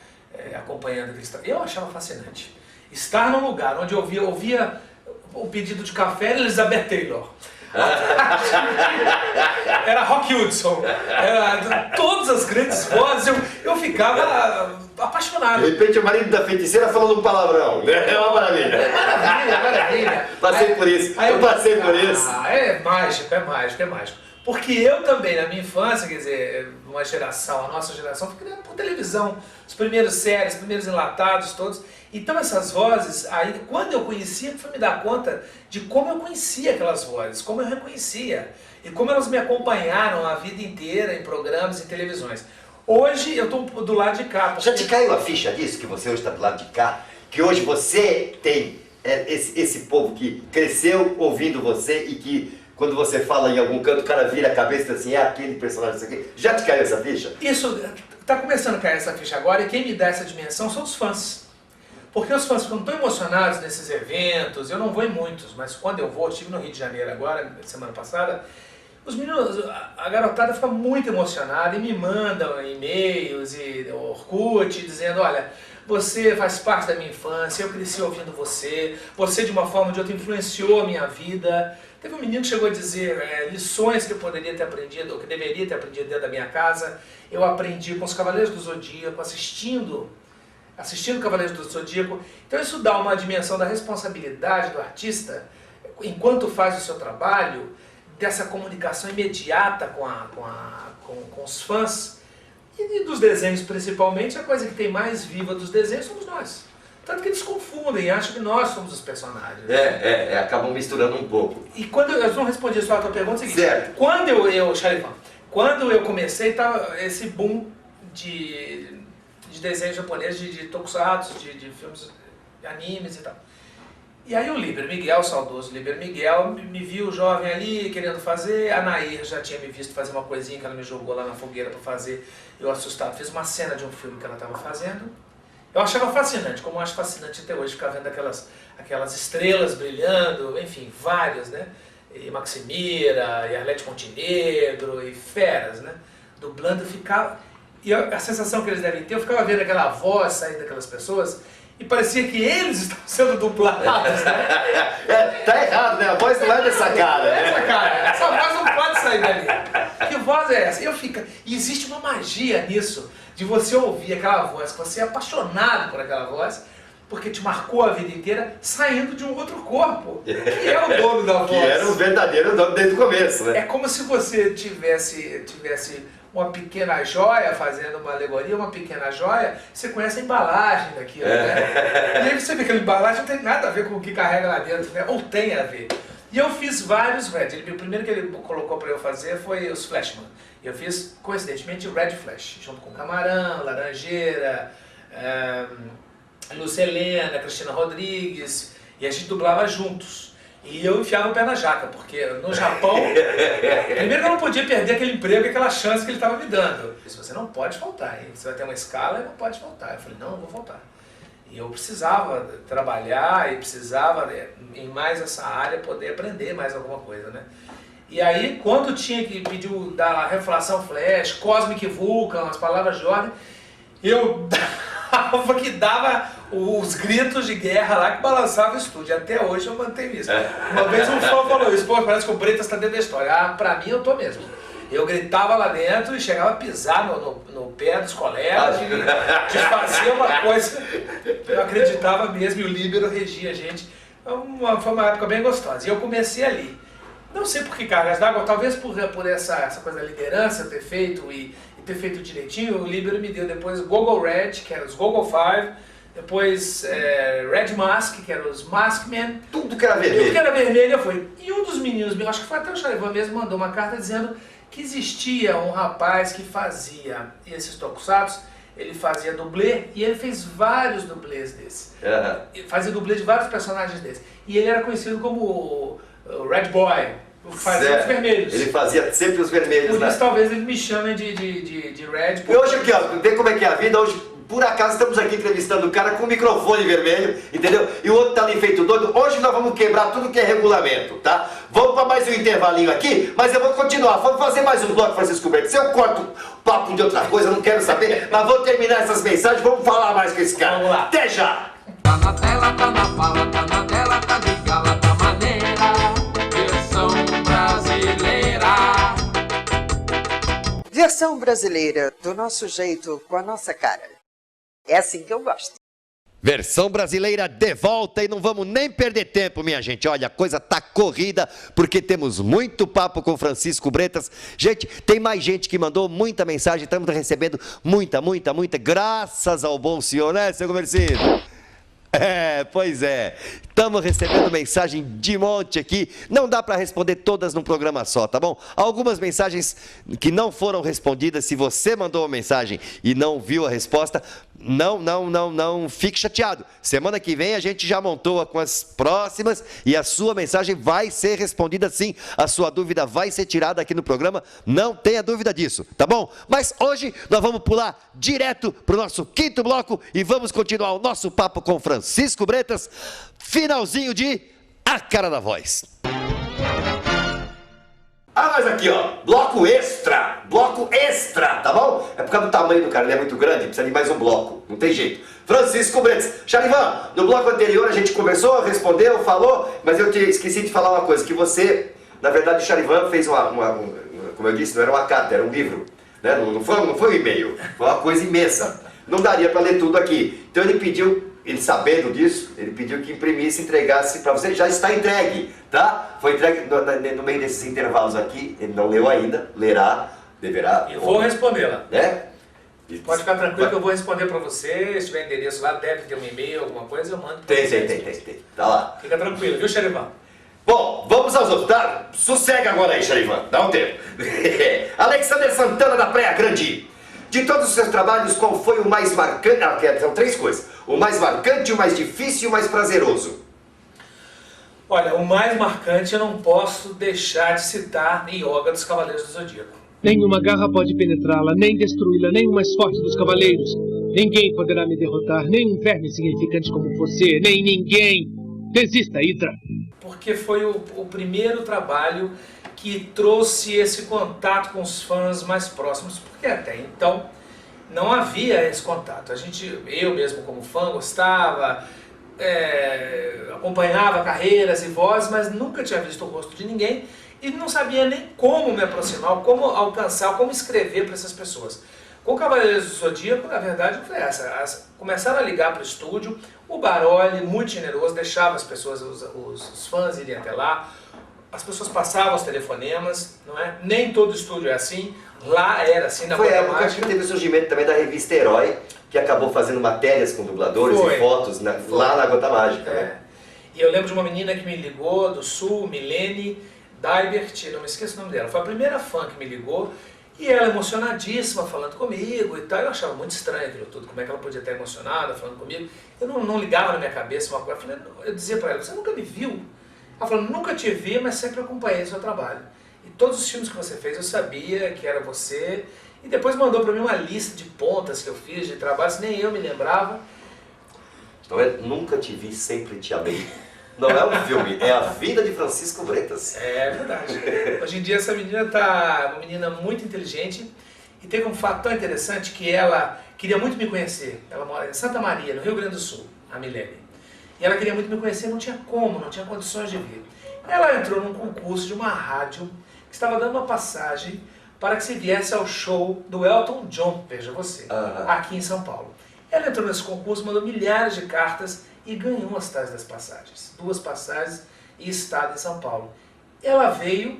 D: acompanhando aquele estado. Eu achava fascinante. Estar num lugar onde eu ouvia o pedido de café era Elizabeth Taylor. Era Rock Hudson. Era todas as grandes vozes, eu ficava apaixonado.
C: De repente o marido da feiticeira falando um palavrão, né? É uma maravilha.
D: Maravilha.
C: Passei por isso, eu passei por isso.
D: É mágico, é mágico. Porque eu também, na minha infância, quer dizer, uma geração, a nossa geração, foi criada por televisão. As primeiras séries, os primeiros enlatados, todos. Então essas vozes, aí quando eu conhecia, fui me dar conta de como eu conhecia aquelas vozes, como eu reconhecia. E como elas me acompanharam a vida inteira em programas e televisões. Hoje eu estou do lado de cá.
C: Já te caiu a ficha disso, que você hoje está do lado de cá? Que hoje você tem esse povo que cresceu ouvindo você e que quando você fala em algum canto, o cara vira a cabeça assim, aquele personagem, isso aqui. Já te caiu essa ficha?
D: Isso, está começando a cair essa ficha agora e quem me dá essa dimensão são os fãs. Porque os fãs ficam tão emocionados nesses eventos, eu não vou em muitos, mas quando eu vou, estive no Rio de Janeiro agora, semana passada, os meninos, a garotada fica muito emocionada e me mandam e-mails e Orkut dizendo, olha, você faz parte da minha infância, eu cresci ouvindo você de uma forma ou de outra influenciou a minha vida. Teve um menino que chegou a dizer lições que eu poderia ter aprendido, ou que deveria ter aprendido dentro da minha casa, eu aprendi com os Cavaleiros do Zodíaco, assistindo Cavaleiros do Zodíaco. Então isso dá uma dimensão da responsabilidade do artista, enquanto faz o seu trabalho, dessa comunicação imediata com os fãs, e dos desenhos principalmente, a coisa que tem mais viva dos desenhos somos nós. Tanto que eles confundem, acham que nós somos os personagens.
C: Acabam misturando um pouco.
D: E quando eu não respondi só a tua pergunta, é o seguinte,
C: certo.
D: Quando eu comecei, tava esse boom de desenhos japoneses, de tokusatsu, de filmes, de animes e tal. E aí o Liber Miguel, o saudoso Liber Miguel, me viu jovem ali, querendo fazer. A Nair já tinha me visto fazer uma coisinha que ela me jogou lá na fogueira para fazer. Eu assustado, fiz uma cena de um filme que ela estava fazendo. Eu achava fascinante, como eu acho fascinante até hoje, ficar vendo aquelas estrelas brilhando, enfim, várias, né? E Maximira, e Arlete Montenegro, e feras, né? Dublando, ficava... E a sensação que eles devem ter, eu ficava vendo aquela voz saindo daquelas pessoas, e parecia que eles estavam sendo dublados, né?
C: Tá errado, né? A voz não é dessa cara.
D: Essa voz não pode sair dali. Que voz é essa? E existe uma magia nisso, de você ouvir aquela voz, que você é apaixonado por aquela voz, porque te marcou a vida inteira, saindo de um outro corpo, que é o dono da voz.
C: Que era o verdadeiro dono desde o começo, né?
D: É como se você tivesse uma pequena joia, fazendo uma alegoria, uma pequena joia, você conhece a embalagem daquilo, né? E aí você vê que a embalagem não tem nada a ver com o que carrega lá dentro, né? Ou tem a ver. E eu fiz vários Red. O primeiro que ele colocou para eu fazer foi os Flashman. Eu fiz, coincidentemente, Red Flash, junto com Camarão, Laranjeira, Lúcia Helena, Cristina Rodrigues, e a gente dublava juntos. E eu enfiava o pé na jaca, porque no Japão, primeiro que eu não podia perder aquele emprego e aquela chance que ele estava me dando. Isso você não pode faltar, hein? Você vai ter uma escala e não pode faltar. Eu falei, não vou faltar. E eu precisava trabalhar e precisava, em mais essa área, poder aprender mais alguma coisa, né? E aí, quando tinha que pedir da reflação flash, Cosmic Vulcan, as palavras de ordem, eu dava os gritos de guerra lá que balançava o estúdio. Até hoje eu mantenho isso. Uma vez um fã falou isso, pô, parece que o Bretas está dentro da história. Ah, pra mim eu tô mesmo. Eu gritava lá dentro e chegava a pisar no pé dos colegas, de fazer uma coisa. Eu acreditava mesmo e o Líbero regia a gente. Foi uma época bem gostosa. E eu comecei ali. Não sei por que cargas d'água, talvez por essa coisa da liderança, ter feito e ter feito direitinho. O Líbero me deu depois Gogol Red, que era os Gogol 5, depois Red Mask, que era os Maskmen.
C: Tudo que era vermelho.
D: Tudo que era vermelho foi. E um dos meninos, acho que foi até o Charivan mesmo, mandou uma carta dizendo que existia um rapaz que fazia esses tokusatsu, ele fazia dublê, e ele fez vários dublês desses. Fazia dublê de vários personagens desses. E ele era conhecido como o Red Boy, fazia os vermelhos.
C: Ele fazia sempre os vermelhos,
D: por
C: né?
D: isso talvez ele me chame de Red.
C: E hoje aqui, ó, vê como é que é a vida, hoje por acaso estamos aqui entrevistando o cara com o microfone vermelho, entendeu? E o outro tá ali feito doido. Hoje nós vamos quebrar tudo que é regulamento, tá? Vamos para mais um intervalinho aqui, mas eu vou continuar. Vamos fazer mais um bloco, Francisco Bretas. Se eu corto o papo de outra coisa, eu não quero saber, mas vou terminar essas mensagens, vamos falar mais com esse cara.
D: Vamos lá.
C: Até já!
B: Tá na tela, tá na fala, tá na tela, tá de gala, tá maneira, versão brasileira.
N: Versão brasileira, do nosso jeito, com a nossa cara. É assim que eu gosto.
C: Versão brasileira de volta e não vamos nem perder tempo, minha gente. Olha, a coisa tá corrida porque temos muito papo com Francisco Bretas. Gente, tem mais gente que mandou muita mensagem, estamos recebendo muita, graças ao bom senhor, né, seu Comercido? Pois é. Estamos recebendo mensagem de monte aqui. Não dá para responder todas num programa só, tá bom? Algumas mensagens que não foram respondidas, se você mandou uma mensagem e não viu a resposta, não fique chateado. Semana que vem a gente já montou com as próximas e a sua mensagem vai ser respondida sim. A sua dúvida vai ser tirada aqui no programa, não tenha dúvida disso, tá bom? Mas hoje nós vamos pular direto para o nosso quinto bloco e vamos continuar o nosso papo com Francisco Bretas, finalzinho de A Cara da Voz. Mas aqui, ó, bloco extra, tá bom? É por causa do tamanho do cara, ele é muito grande, precisa de mais um bloco, não tem jeito. Francisco Bretas, Charivan, no bloco anterior a gente conversou, respondeu, falou, mas eu esqueci de falar uma coisa, que você, na verdade o Charivan fez como eu disse, não era uma carta, era um livro, né? Não foi um e-mail, foi uma coisa imensa, não daria para ler tudo aqui, então ele pediu, ele sabendo disso, ele pediu que imprimisse e entregasse para você, já está entregue, tá? Foi entregue no meio desses intervalos aqui, ele não leu ainda, lerá, deverá...
D: Eu vou respondê-la.
C: Né?
D: Pode ficar tranquilo que eu vou responder para você, se tiver endereço lá, deve ter um e-mail, alguma coisa, eu mando para você.
C: Tem, tá lá.
D: Fica tranquilo, viu, Charivan?
C: Bom, vamos aos outros, tá? Sossega agora aí, Charivan, dá um tempo. Alexander Santana da Praia Grande. De todos os seus trabalhos, qual foi o mais marcante? São três coisas. O mais marcante, o mais difícil e o mais prazeroso.
D: Olha, o mais marcante eu não posso deixar de citar Yoga dos Cavaleiros do Zodíaco.
O: Nenhuma garra pode penetrá-la, nem destruí-la, nem o mais forte dos cavaleiros. Ninguém poderá me derrotar, nem um verme insignificante como você, nem ninguém. Desista, Hydra.
D: Porque foi o primeiro trabalho que trouxe esse contato com os fãs mais próximos, porque até então não havia esse contato. Eu mesmo como fã gostava, acompanhava carreiras e vozes, mas nunca tinha visto o rosto de ninguém e não sabia nem como me aproximar, como alcançar, como escrever para essas pessoas. Com Cavaleiros do Zodíaco, na verdade, foi essa. Começaram a ligar para o estúdio, o Baroli, muito generoso, deixava as pessoas, os fãs irem até lá, as pessoas passavam os telefonemas, não é? Nem todo estúdio é assim, lá era assim, na
C: Foi a época que teve o surgimento também da revista Herói, que acabou fazendo matérias com dubladores e fotos lá na Gota Mágica. Né?
D: E eu lembro de uma menina que me ligou, do Sul, Milene Daibert, não me esqueço o nome dela, foi a primeira fã que me ligou, E ela emocionadíssima, falando comigo e tal. Eu achava muito estranho aquilo tudo, como é que ela podia estar emocionada, falando comigo. Eu não ligava na minha cabeça uma coisa. Eu dizia para ela, você nunca me viu? Ela falou, nunca te vi, mas sempre acompanhei o seu trabalho. E todos os filmes que você fez, eu sabia que era você. E depois mandou para mim uma lista de pontas que eu fiz, de trabalhos, nem eu me lembrava.
C: Não é Nunca Te Vi, Sempre Te Amei. Não é um filme, é a vida de Francisco Bretas.
D: É verdade. Hoje em dia essa menina tá uma menina muito inteligente e teve um fato tão interessante que ela queria muito me conhecer. Ela mora em Santa Maria, no Rio Grande do Sul, a Milene. E ela queria muito me conhecer, não tinha como, não tinha condições de vir. Ela entrou num concurso de uma rádio que estava dando uma passagem para que se viesse ao show do Elton John, veja você, aqui em São Paulo. Ela entrou nesse concurso, mandou milhares de cartas e ganhou as tais das passagens. 2 passagens e estado em São Paulo. Ela veio,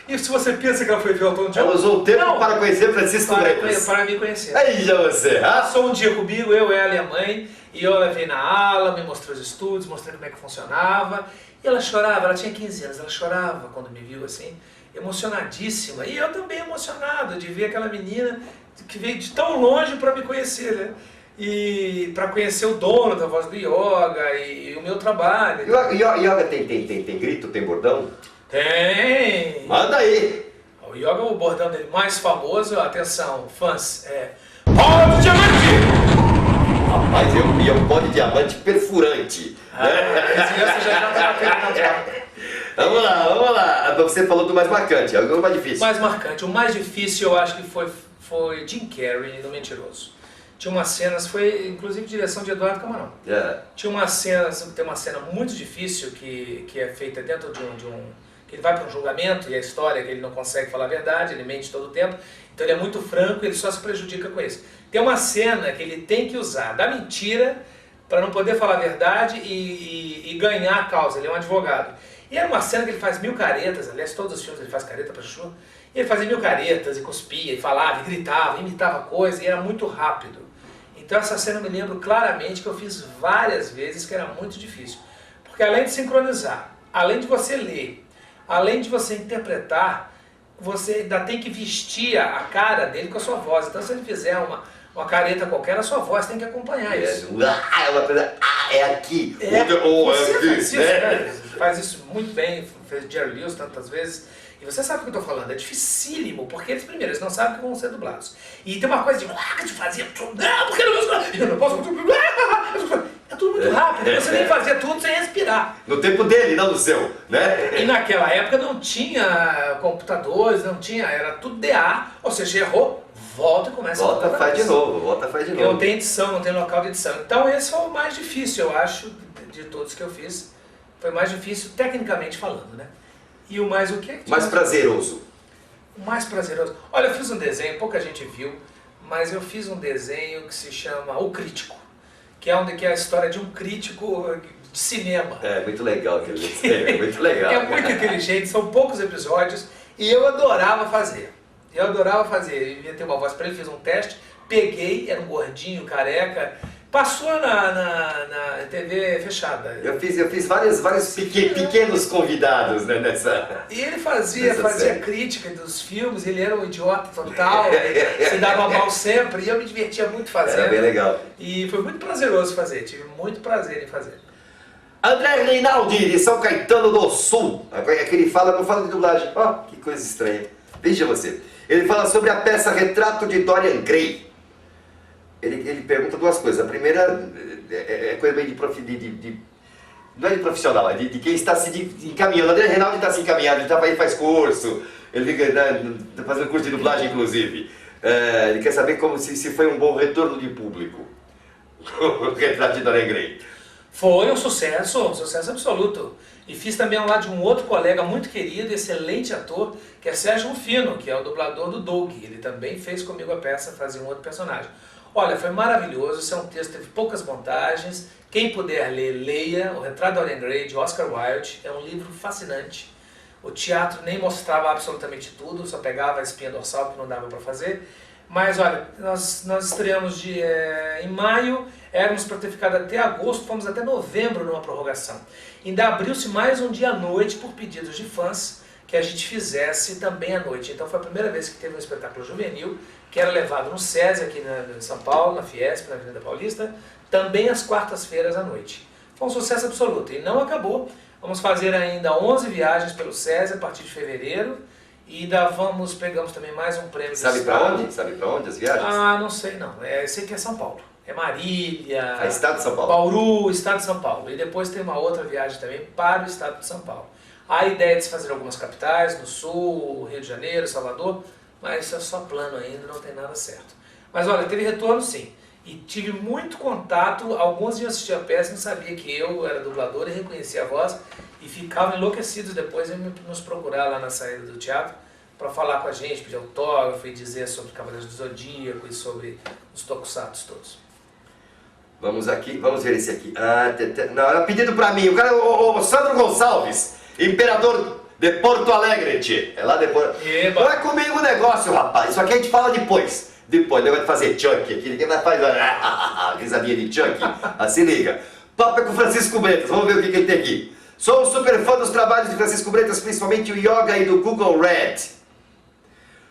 D: e se você pensa que ela foi ver o Elton John...
C: Ela usou o tempo para conhecer Francisco Bretas.
D: Para me conhecer.
C: Aí já você,
D: passou um dia comigo, eu, ela e a mãe, e eu levei na ala, me mostrou os estudos, mostrei como é que funcionava. E ela chorava, ela tinha 15 anos, ela chorava quando me viu assim, emocionadíssima. E eu também emocionado de ver aquela menina que veio de tão longe para me conhecer, né? E para conhecer o dono da Voz do Yoga e o meu trabalho.
C: Yoga tem grito, tem bordão?
D: Tem!
C: Manda aí!
D: O Yoga, o bordão dele mais famoso, atenção, fãs, é pó de diamante!
C: Rapaz, eu ia um pó de diamante perfurante. Vamos lá. Você falou do mais marcante, é o mais difícil.
D: Mais marcante, o mais difícil eu acho que foi Jim Carrey no Mentiroso. Tinha umas cenas, foi inclusive direção de Eduardo Camarão. Tinha uma cena, tem uma cena muito difícil que é feita dentro de um que ele vai para um julgamento e a história é que ele não consegue falar a verdade, ele mente todo o tempo, então ele é muito franco e ele só se prejudica com isso. Tem uma cena que ele tem que usar da mentira para não poder falar a verdade e ganhar a causa, ele é um advogado. E era uma cena que ele faz 1000 caretas, aliás todos os filmes ele faz careta para chuchu, e ele fazia 1000 caretas e cuspia, e falava, e gritava, imitava coisa, e era muito rápido. Então essa cena eu me lembro claramente que eu fiz várias vezes, que era muito difícil. Porque além de sincronizar, além de você ler, além de você interpretar, você ainda tem que vestir a cara dele com a sua voz. Então se ele fizer uma careta qualquer, a sua voz tem que acompanhar isso.
C: É aqui.
D: Faz isso muito bem, fez Jerry Lewis tantas vezes. E você sabe o que eu estou falando, é dificílimo, porque eles não sabem que vão ser dublados. E tem uma coisa de fazer tudo, porque eu não posso... É tudo muito rápido, você tem que fazer tudo sem respirar.
C: No tempo dele, não no seu, né?
D: E naquela época não tinha computadores, não tinha, era tudo DA, ou seja, errou, volta e começa a
C: volta, faz de novo.
D: Não tem edição, não tem local de edição. Então esse foi o mais difícil, eu acho, de todos que eu fiz. Foi mais difícil, tecnicamente falando, né? E o mais o quê?
C: Mais prazeroso.
D: O mais prazeroso. Olha, eu fiz um desenho, pouca gente viu, mas eu fiz um desenho que se chama O Crítico, que é a história de um crítico de cinema.
C: É, muito legal aquele desenho, é muito legal.
D: É muito inteligente, são poucos episódios, e eu adorava fazer. Eu ia ter uma voz para ele, fiz um teste, peguei, era um gordinho, careca, passou na TV fechada.
C: Eu fiz vários pequenos convidados, né, nessa.
D: E ele fazia crítica dos filmes, ele era um idiota total, se dava mal sempre, e eu me divertia muito fazendo.
C: Era bem legal.
D: E foi muito prazeroso fazer, tive muito prazer em fazer.
C: André Reinaldi, de São Caetano do Sul. É que ele fala, não fala de dublagem. Ó, que coisa estranha. Veja você. Ele fala sobre a peça Retrato de Dorian Gray. Ele pergunta 2 coisas. A primeira é coisa bem não é de profissional, é de quem está se encaminhando. O André Reinaldi está se encaminhando, ele faz curso, ele está fazendo curso de dublagem, inclusive. Ele quer saber se foi um bom retorno de público. O Retrato de Dorian Gray.
D: Foi um sucesso absoluto. E fiz também ao lado de um outro colega muito querido, excelente ator, que é Sérgio Rufino, que é o dublador do Doug. Ele também fez comigo a peça, fazia um outro personagem. Olha, foi maravilhoso, esse é um texto, teve poucas montagens. Quem puder ler, leia. O Retrato de Dorian Gray, de Oscar Wilde, é um livro fascinante. O teatro nem mostrava absolutamente tudo, só pegava a espinha dorsal que não dava para fazer. Mas olha, nós estreamos em maio, éramos para ter ficado até agosto, fomos até novembro numa prorrogação. Ainda abriu-se mais um dia à noite por pedidos de fãs, que a gente fizesse também à noite. Então foi a primeira vez que teve um espetáculo juvenil, que era levado no SESI, aqui em São Paulo, na Fiesp, na Avenida Paulista, também às quartas-feiras à noite. Foi um sucesso absoluto e não acabou. Vamos fazer ainda 11 viagens pelo SESI a partir de fevereiro e ainda pegamos também mais um prêmio.
C: Sabe para onde? Sabe para onde as viagens?
D: Ah, não sei não. Sei que é São Paulo. É Marília,
C: Estado de São Paulo.
D: Bauru, Estado de São Paulo. E depois tem uma outra viagem também para o Estado de São Paulo. A ideia é de se fazer algumas capitais, no Sul, Rio de Janeiro, Salvador, mas isso é só plano ainda, não tem nada certo. Mas olha, teve retorno sim. E tive muito contato, alguns iam assistir a peça e não sabia que eu era dublador e reconhecia a voz, e ficavam enlouquecidos depois em nos procurar lá na saída do teatro para falar com a gente, pedir autógrafo e dizer sobre Cavaleiros do Zodíaco e sobre os tokusatsu todos.
C: Vamos aqui, vamos ver esse aqui. Não, era pedido para mim. O cara, o Sandro Gonçalves, imperador de Porto Alegre, tchê. É lá depois. Não é comigo o negócio, rapaz. Isso aqui a gente fala depois. Depois, negócio de fazer chunk aqui. Ninguém vai fazer risadinha de chunk. Se liga. Papo é com Francisco Bretas. Vamos ver o que ele tem aqui. Sou um super fã dos trabalhos de Francisco Bretas, principalmente o Yoga e do Google Red.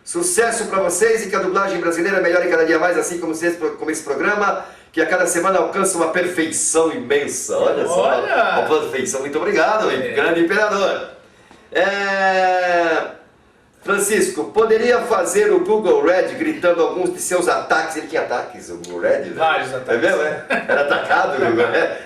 C: Sucesso para vocês e que a dublagem brasileira melhore cada dia mais, assim como esse programa, que a cada semana alcança uma perfeição imensa. Olha só, uma perfeição. Muito obrigado, grande imperador. Francisco, poderia fazer o Google Red gritando alguns de seus ataques? Ele tinha ataques, o Google Red?
D: Vários ataques.
C: É mesmo, é? Era atacado o Google Red?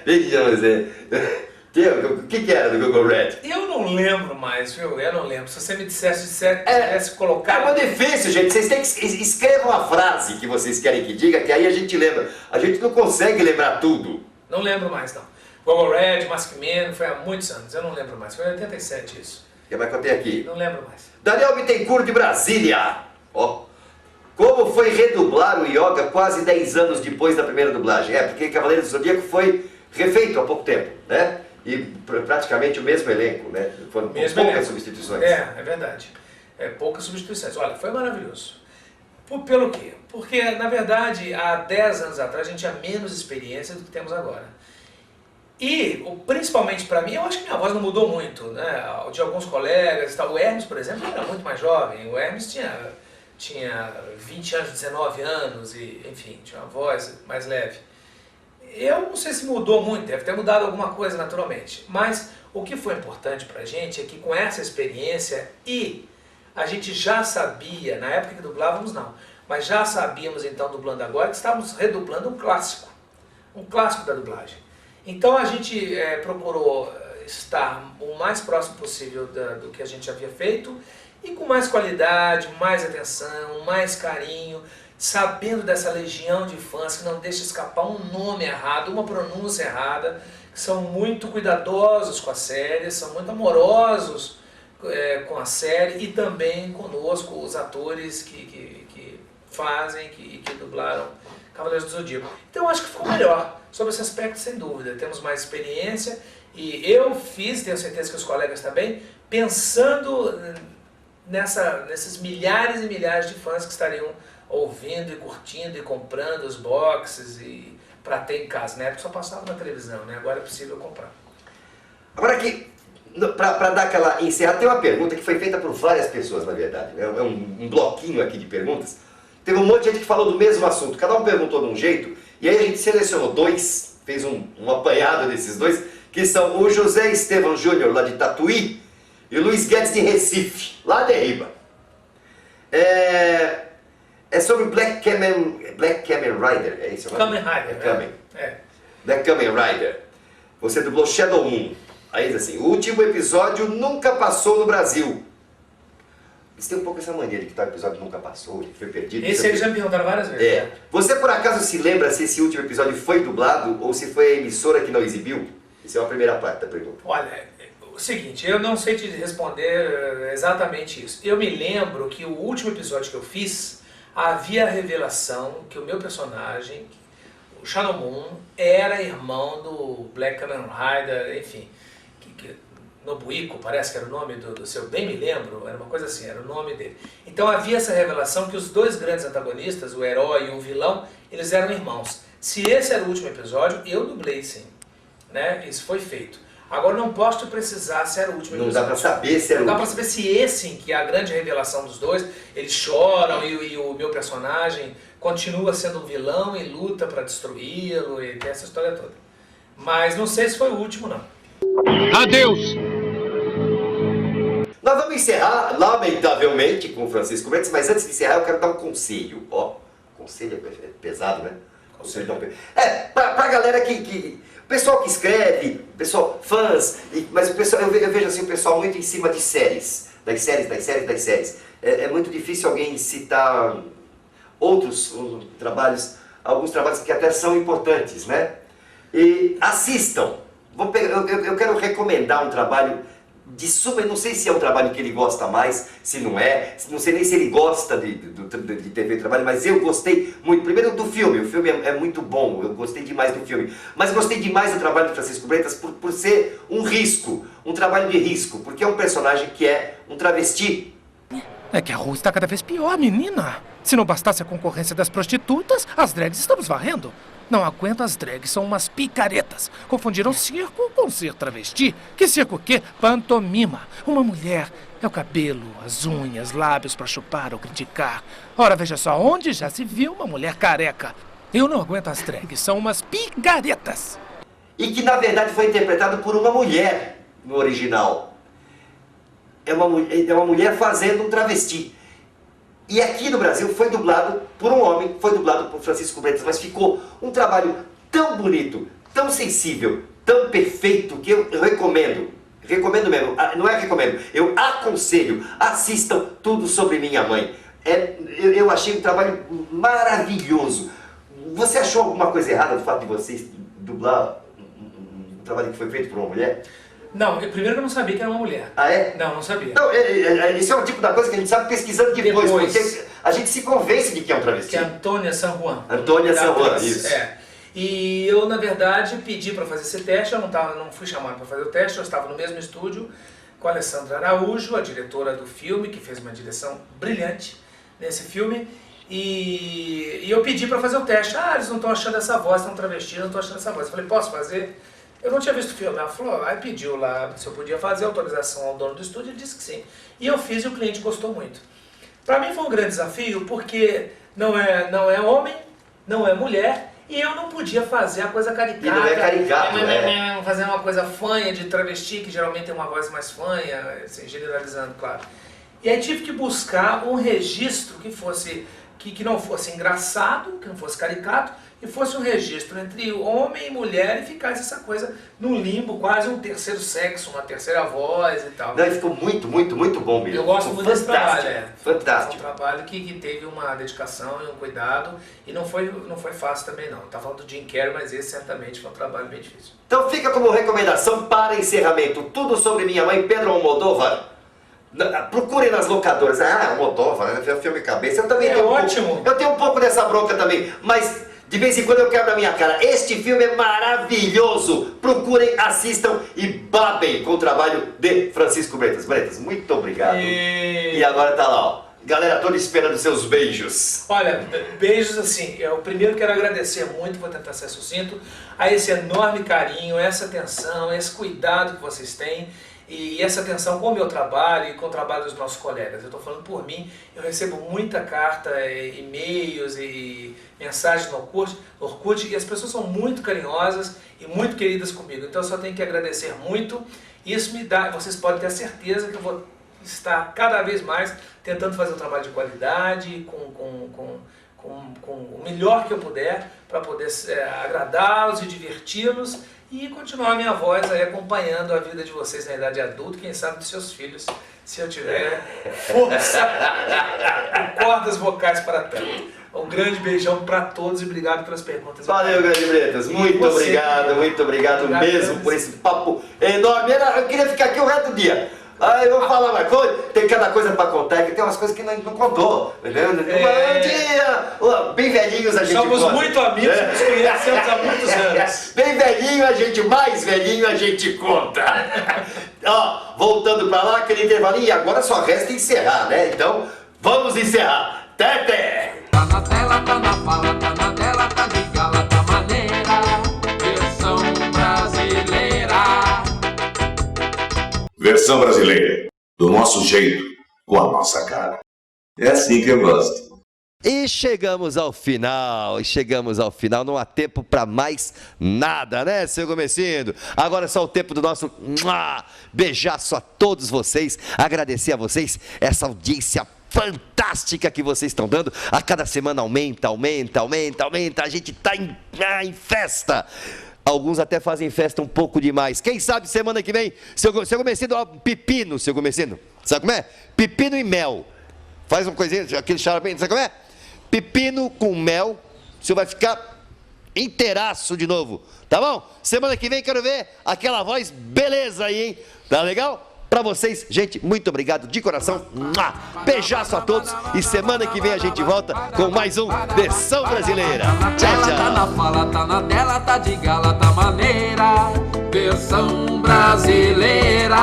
C: O que era do Google Red?
D: Eu não lembro mais, viu? Eu não lembro. Se você me tivesse colocado...
C: É muito difícil, gente. Vocês têm que escrever uma frase que vocês querem que diga, que aí a gente lembra. A gente não consegue lembrar tudo.
D: Não lembro mais, não. Google Red, Maskman, foi há muitos anos. Eu não lembro mais. Foi em 87 isso.
C: O que mais que eu tenho aqui?
D: Não lembro mais.
C: Daniel Bittencourt de Brasília. Ó. Como foi redublar o Yoga quase 10 anos depois da primeira dublagem? Porque Cavaleiros do Zodíaco foi refeito há pouco tempo, né? E praticamente o mesmo elenco, né? Foram poucas substituições.
D: É verdade. Poucas substituições. Olha, foi maravilhoso. Pelo quê? Porque, na verdade, há 10 anos atrás a gente tinha menos experiência do que temos agora. E, principalmente para mim, eu acho que minha voz não mudou muito, né? De alguns colegas e tal. O Hermes, por exemplo, era muito mais jovem. O Hermes tinha 20 anos, 19 anos e, enfim, tinha uma voz mais leve. Eu não sei se mudou muito, deve ter mudado alguma coisa naturalmente, mas o que foi importante pra gente é que com essa experiência a gente já sabia, na época que dublávamos não, mas já sabíamos então dublando agora que estávamos redublando um clássico da dublagem. Então a gente procurou estar o mais próximo possível do que a gente havia feito e com mais qualidade, mais atenção, mais carinho, sabendo dessa legião de fãs que não deixa escapar um nome errado, uma pronúncia errada, que são muito cuidadosos com a série, são muito amorosos com a série e também conosco, os atores que fazem, que dublaram Cavaleiros do Zodíaco. Então acho que ficou melhor, sobre esse aspecto sem dúvida, temos mais experiência e eu fiz, tenho certeza que os colegas também, pensando nesses milhares e milhares de fãs que estariam ouvindo e curtindo e comprando os boxes e para ter em casa, né? Porque só passava na televisão, né? Agora é possível comprar.
C: Agora aqui, para dar aquela encerrada, tem uma pergunta que foi feita por várias pessoas, na verdade. É um bloquinho aqui de perguntas. Teve um monte de gente que falou do mesmo assunto, cada um perguntou de um jeito, e aí a gente selecionou dois, fez um apanhado desses dois, que são o José Estevão Júnior, lá de Tatuí, e o Luiz Guedes de Recife, lá de Riba. É sobre Black Kamen Rider, é isso?
D: Kamen Rider.
C: Black Kamen Rider. Você dublou Shadow Moon. Aí diz assim, o último episódio nunca passou no Brasil. Eles têm um pouco essa mania de que tal episódio nunca passou, que foi perdido.
D: Esse eles já me perguntaram várias vezes.
C: Você por acaso se lembra se esse último episódio foi dublado ou se foi a emissora que não exibiu? Essa é a primeira parte da pergunta.
D: Olha, o seguinte, eu não sei te responder exatamente isso. Eu me lembro que o último episódio que eu fiz, havia a revelação que o meu personagem, o Shadow Moon, era irmão do Black Kamen Rider, enfim, Nobuiko, parece que era o nome do seu, bem me lembro, era uma coisa assim, era o nome dele. Então havia essa revelação que os dois grandes antagonistas, o herói e o vilão, eles eram irmãos. Se esse era o último episódio, eu dublei sim, né? Isso foi feito. Agora não posso te precisar se era o último.
C: Não dá pra saber se era o
D: último. Não dá pra
C: último.
D: saber se esse, que é a grande revelação dos dois, eles choram e o meu personagem continua sendo um vilão e luta pra destruí-lo e tem essa história toda. Mas não sei se foi o último, não.
O: Adeus!
C: Nós vamos encerrar, lamentavelmente, com o Francisco Bretas, mas antes de encerrar eu quero dar um conselho. Ó, conselho é pesado, né? Conselho não... pra galera que... O pessoal que escreve, pessoal, fãs, mas o pessoal, eu vejo assim o pessoal muito em cima de séries. Das séries. É muito difícil alguém citar outros trabalhos, alguns trabalhos que até são importantes, né? E assistam. Eu quero recomendar um trabalho de super, não sei se é um trabalho que ele gosta mais, se não é, não sei nem se ele gosta de TV trabalho, mas eu gostei muito, primeiro do filme, o filme é muito bom, eu gostei demais do filme, mas gostei demais do trabalho do Francisco Bretas por ser um risco, um trabalho de risco, porque é um personagem que é um travesti.
P: É que a rua está cada vez pior, menina. Se não bastasse a concorrência das prostitutas, as drags estamos varrendo. Não aguento as drags, são umas picaretas. Confundiram circo com ser travesti. Que circo o quê? Pantomima. Uma mulher é o cabelo, as unhas, lábios para chupar ou criticar. Ora, veja só, onde já se viu uma mulher careca? Eu não aguento as drags, são umas picaretas.
C: E que na verdade foi interpretado por uma mulher no original. É uma mulher fazendo um travesti. E aqui no Brasil foi dublado por um homem, foi dublado por Francisco Bretas, mas ficou um trabalho tão bonito, tão sensível, tão perfeito, que eu recomendo mesmo, não é recomendo, eu aconselho, assistam Tudo Sobre Minha Mãe. Eu achei um trabalho maravilhoso. Você achou alguma coisa errada do fato de vocês dublar um trabalho que foi feito por uma mulher?
D: Não, primeiro que eu não sabia que era uma mulher.
C: Ah, é?
D: Não sabia.
C: Não, isso é um tipo da coisa que a gente sabe pesquisando depois. Porque a gente se convence de que é um travesti.
D: Que é Antônia San Juan.
C: Antônia San Juan, isso.
D: É. E eu, na verdade, pedi para fazer esse teste, eu não fui chamado para fazer o teste, eu estava no mesmo estúdio com a Alessandra Araújo, a diretora do filme, que fez uma direção brilhante nesse filme, e eu pedi para fazer o teste. Ah, eles não estão achando essa voz, estão travestindo, não estão achando essa voz. Eu falei, posso fazer? Eu não tinha visto o filme, ela falou, aí pediu lá se eu podia fazer autorização ao dono do estúdio, ele disse que sim. E eu fiz e o cliente gostou muito. Para mim foi um grande desafio, porque não é homem, não é mulher, e eu não podia fazer a coisa caricata.
C: E não é caricato,
D: fazer uma coisa fanha de travesti, que geralmente tem uma voz mais fanha, assim, generalizando, claro. E aí tive que buscar um registro que não fosse engraçado, que não fosse caricato, e fosse um registro entre homem e mulher e ficasse essa coisa no limbo, quase um terceiro sexo, uma terceira voz e tal.
C: Não, e ficou muito, muito, muito bom mesmo.
D: Eu gosto muito desse trabalho,
C: Fantástico.
D: É um trabalho que teve uma dedicação e um cuidado, e não foi fácil também não. Eu tava falando do Jim Carrey, mas esse certamente foi um trabalho bem difícil.
C: Então fica como recomendação para encerramento, Tudo Sobre Minha Mãe, Pedro Almodóvar. Procurem nas locadoras. Almodóvar, filme cabeça. Eu também tenho ótimo. Eu tenho um pouco dessa bronca também, mas de vez em quando eu quebro a minha cara. Este filme é maravilhoso. Procurem, assistam e babem com o trabalho de Francisco Bretas. Bretas, muito obrigado. E agora tá lá, ó. Galera, toda esperando seus beijos.
D: Olha, beijos assim, eu primeiro quero agradecer muito, vou tentar ser sucinto, a esse enorme carinho, essa atenção, esse cuidado que vocês têm. E essa atenção com o meu trabalho e com o trabalho dos nossos colegas. Eu estou falando por mim, eu recebo muita carta, e-mails e mensagens no Orkut, e as pessoas são muito carinhosas e muito queridas comigo. Então eu só tenho que agradecer muito. Isso me dá, vocês podem ter a certeza que eu vou estar cada vez mais tentando fazer um trabalho de qualidade, com o melhor que eu puder, para poder agradá-los e diverti-los. E continuar a minha voz aí acompanhando a vida de vocês na idade adulta, quem sabe dos seus filhos, se eu tiver força e cordas vocais para tanto. Um grande beijão para todos e obrigado pelas perguntas.
C: Valeu, grande Bretas. Muito obrigado mesmo por esse papo enorme. Eu queria ficar aqui o resto do dia. Aí eu vou falar mais coisa, tem cada coisa pra contar, que tem umas coisas que não contou. Bem velhinhos a gente
D: Somos muito amigos, nos conhecemos há muitos anos.
C: Bem velhinho a gente, mais velhinho a gente conta. Ó, voltando pra lá, aquele intervalinho, e agora só resta encerrar, né? Então, vamos encerrar. Até!
B: Tá na tela, tá na fala, tá na tela, tá de gala, tá maneira, versão brasileira.
A: Versão brasileira, do nosso jeito, com a nossa cara. É assim que eu gosto.
C: E chegamos ao final, não há tempo para mais nada, né, seu Gomecindo? Agora é só o tempo do nosso beijaço a todos vocês, agradecer a vocês essa audiência fantástica que vocês estão dando. A cada semana aumenta, a gente está em festa. Alguns até fazem festa um pouco demais. Quem sabe semana que vem, seu Gomecindo, ó, pepino, seu Gomecindo, sabe como é? Pepino e mel. Faz uma coisinha, aquele xarope, sabe como é? Pepino com mel, o senhor vai ficar inteiraço de novo, tá bom? Semana que vem quero ver aquela voz beleza aí, hein? Tá legal? Pra vocês, gente, muito obrigado de coração. Beijaço a todos e semana que vem a gente volta com mais um Versão Brasileira. Tchau, tchau.
B: Tá na fala, tá na dela, tá de gala, tá maneira. Versão brasileira.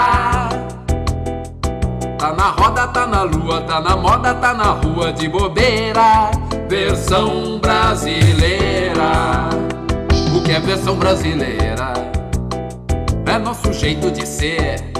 B: Tá na roda, tá na lua, tá na moda, tá na rua de bobeira. Versão brasileira. O que é versão brasileira? É nosso jeito de ser.